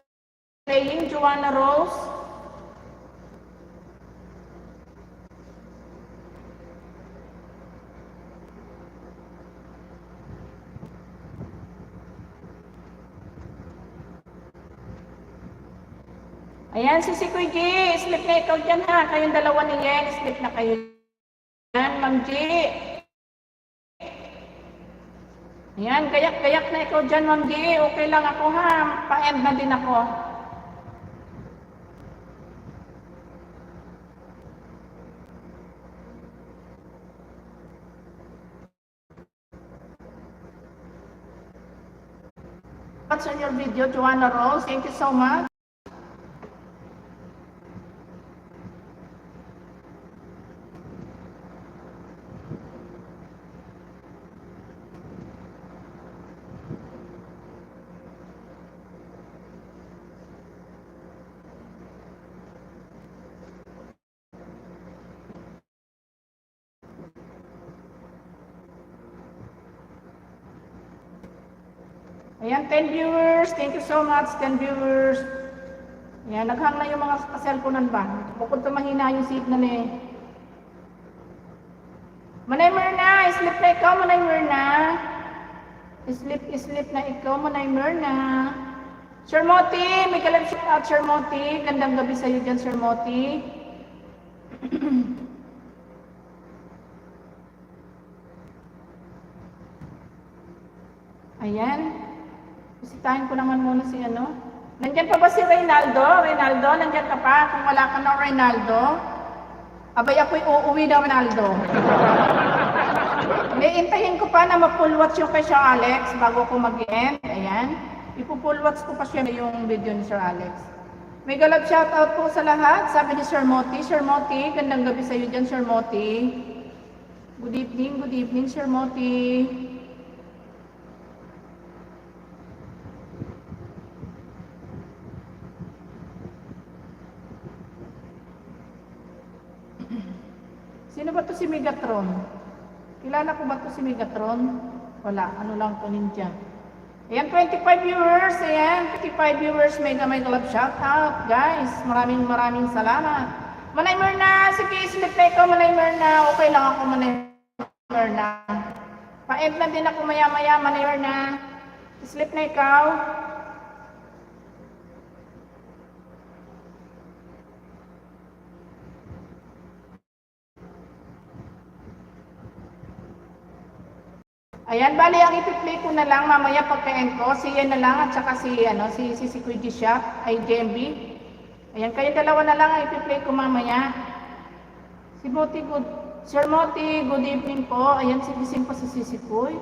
playing Joanna Rose. Ayan, si Sikoy G, sleep na ikaw dyan ha. Kayong dalawa ni Yen, sleep na kayo dyan, Ma'am G. Ayan, gayak-gayak na ikaw dyan, Ma'am G. Okay lang ako ha, pa-end na din ako. What's on your video, Joanna Rose? Thank you so much. Ayan, 10 viewers. Thank you so much, 10 viewers. Ayan, naghang na yung mga kaselfonan ba? Bukod to mahina yung signal eh. Manay Myrna, sleep na ikaw, Manay Myrna. Sleep na ikaw, Manay Myrna. Sir Moti, may kalab shout out, Sir Moti. Gandang gabi sa iyo dyan, Sir Moti. Ayan. Bisitahin ko naman muna si ano. Nandyan pa ba si Reynaldo? Reynaldo, nandyan ka pa? Kung wala ka na, Reynaldo. Abay, ako'y uuwi na, Reynaldo. May intayin ko pa na ma-full watch yung kay Sir Alex bago ko mag-end. Ayan. Ipo-full watch ko pa siya yung video ni Sir Alex. May galab shoutout po sa lahat. Sabi ni Sir Moti. Sir Moti, gandang gabi sa iyo dyan, Sir Moti. Good evening, Sir Moti. Sino ba to si Megatron? Kilala ko ba to si Megatron? Wala, ano lang to, ninja. Ayan, 25 viewers. Ayan, 25 viewers. May love shout out, guys. Maraming salamat. Manay Myrna, sige, sleep na ikaw, Manay Myrna. Okay lang ako, Manay Myrna. Pa-end na din ako maya-maya, Manayor na. Sleep na ikaw. Ayan, bali ang ipi-play ko na lang mamaya pagka-end ko, si Ian na lang at saka si Kuya G-Shop, ay JMB. Ayan, kayo dalawa na lang ang ipi-play ko mamaya. Si Moti, Sir Moti, good evening po. Ayan, sigising pa si Sisikoy.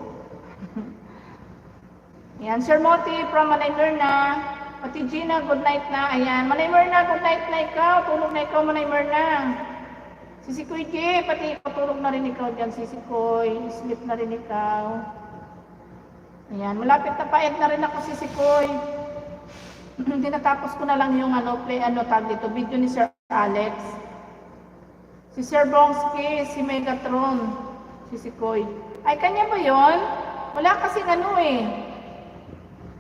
Ayan, Sir Moti from Manay Mirna. Pati Gina, good night na. Ayan, Manay Mirna, good night na ikaw. Tulog na ikaw, Manay Mirna. Sisikoy G, pati patulog na rin ikaw dyan, Sisikoy. Sleep na rin ikaw. Ayan, malapit na pa-end na rin ako, Sisikoy. Tinatapos ko na lang yung tag dito, video ni Sir Alex. Si Sir Bongski, si Megatron, Sisikoy. Ay, kanya ba yon? Wala kasing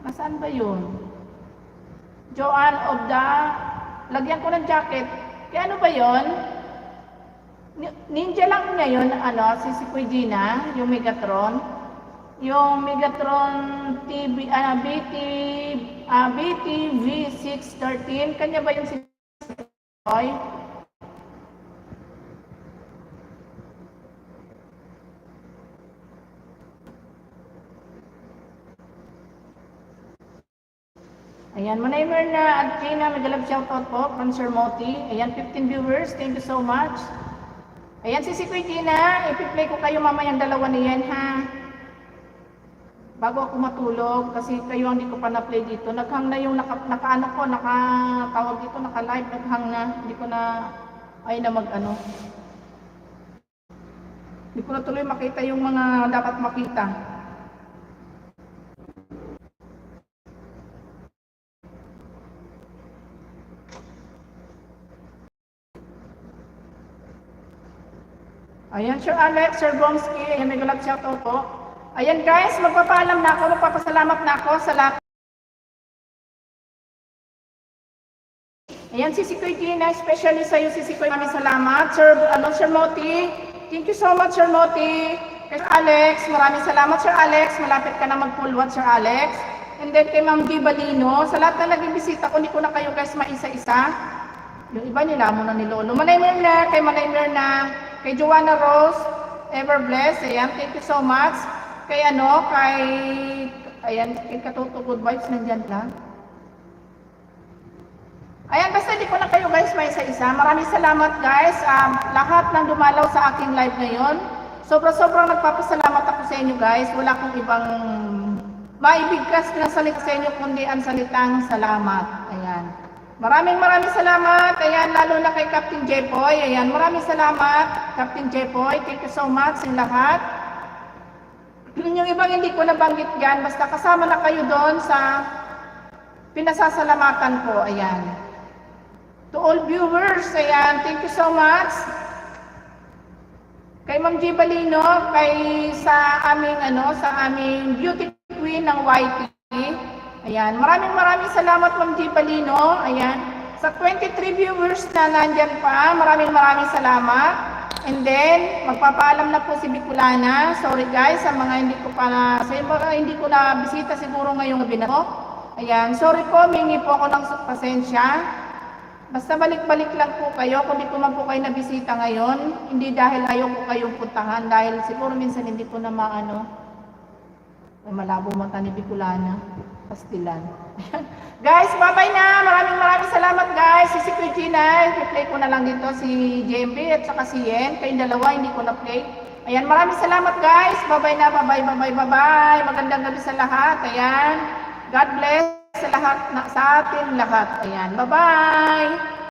Nasaan ba yun? Joanne of the... Lagyan ko ng jacket. Kaya ano ba yon? Ninja lang niya yun, si Kuya Gina, yung Megatron. Yung Megatron TV, BTV613. Kanya ba yung si Roy? Ayan, Manay Mirna at Gina, may shoutout po from Sir Moti. Ayan, 15 viewers, thank you so much. Ayan, si Kuya Gina, ipi-play ko kayo mamayang dalawa niyan ha. Bago ako matulog, kasi kayo hindi ko pa na-play dito. Naghang na yung nakatawag dito, naka-live, naghang na. Hindi ko na, Hindi ko na tuloy makita yung mga dapat makita. Ayan, Sir Alex, Sir Bongski, ayan, may shoutout po. Ayan guys, magpapaalam na ako, magpapasalamat na ako sa lahat. Ayan, si Kuya Gina, especially sa iyo, si Kuya, maraming salamat. Sir Moti, thank you so much, Sir Moti. Kay Alex, maraming salamat, Sir Alex. Malapit ka na mag-full watch, Sir Alex. And then kay Ma'am Di Balino, sa lahat na naging bisita ko, hindi ko na kayo guys maisa-isa. Yung iba nila muna ni Lolo. Manay Mirna, kay Manay Mirna, kay Joanna Rose, ever blessed. Ayan, thank you so much. Kay kay Katuto Good Vibes, nandyan lang. Ayan, basta di ko na kayo guys may isa-isa. Maraming salamat guys. Lahat ng dumalaw sa aking live ngayon. Sobra-sobrang nagpapasalamat ako sa inyo guys. Wala akong ibang maibigkas na salita sa inyo, kundi ang salitang salamat. Ayan. Maraming salamat. Ayan, lalo na kay Captain Jepoy. Ayan, maraming salamat, Captain Jepoy. Thank you so much sa lahat. Yung ibang hindi ko nabanggit dyan, basta kasama na kayo doon sa pinasasalamatan ko. Ayan. To all viewers, ayan, thank you so much. Kay Ma'am G. Balino, sa aming beauty queen ng YT. Ayan, maraming salamat Ma'am G. Balino. Ayan, sa 23 viewers na nandyan pa, maraming salamat. And then, magpapaalam na po si Bicolana. Sorry guys, sa mga hindi ko na bisita siguro ngayong gabi na po. Ayan, sorry po, mingi po ako ng pasensya. Basta balik-balik lang po kayo, kung di ko man po kayo nabisita ngayon. Hindi dahil ayaw ko kayong puntahan, dahil siguro minsan hindi ko na malabo mata ni Bicolana. Pastilan. Guys, bye-bye na. Maraming salamat guys. Si Kuya Gina, i-play ko na lang dito si JMB at saka si Yen. Kayong dalawa, hindi ko na-play. Ayan, maraming salamat guys. Bye-bye na. Bye-bye. Magandang gabi sa lahat. Ayan. God bless sa lahat, sa atin lahat. Ayan, bye-bye.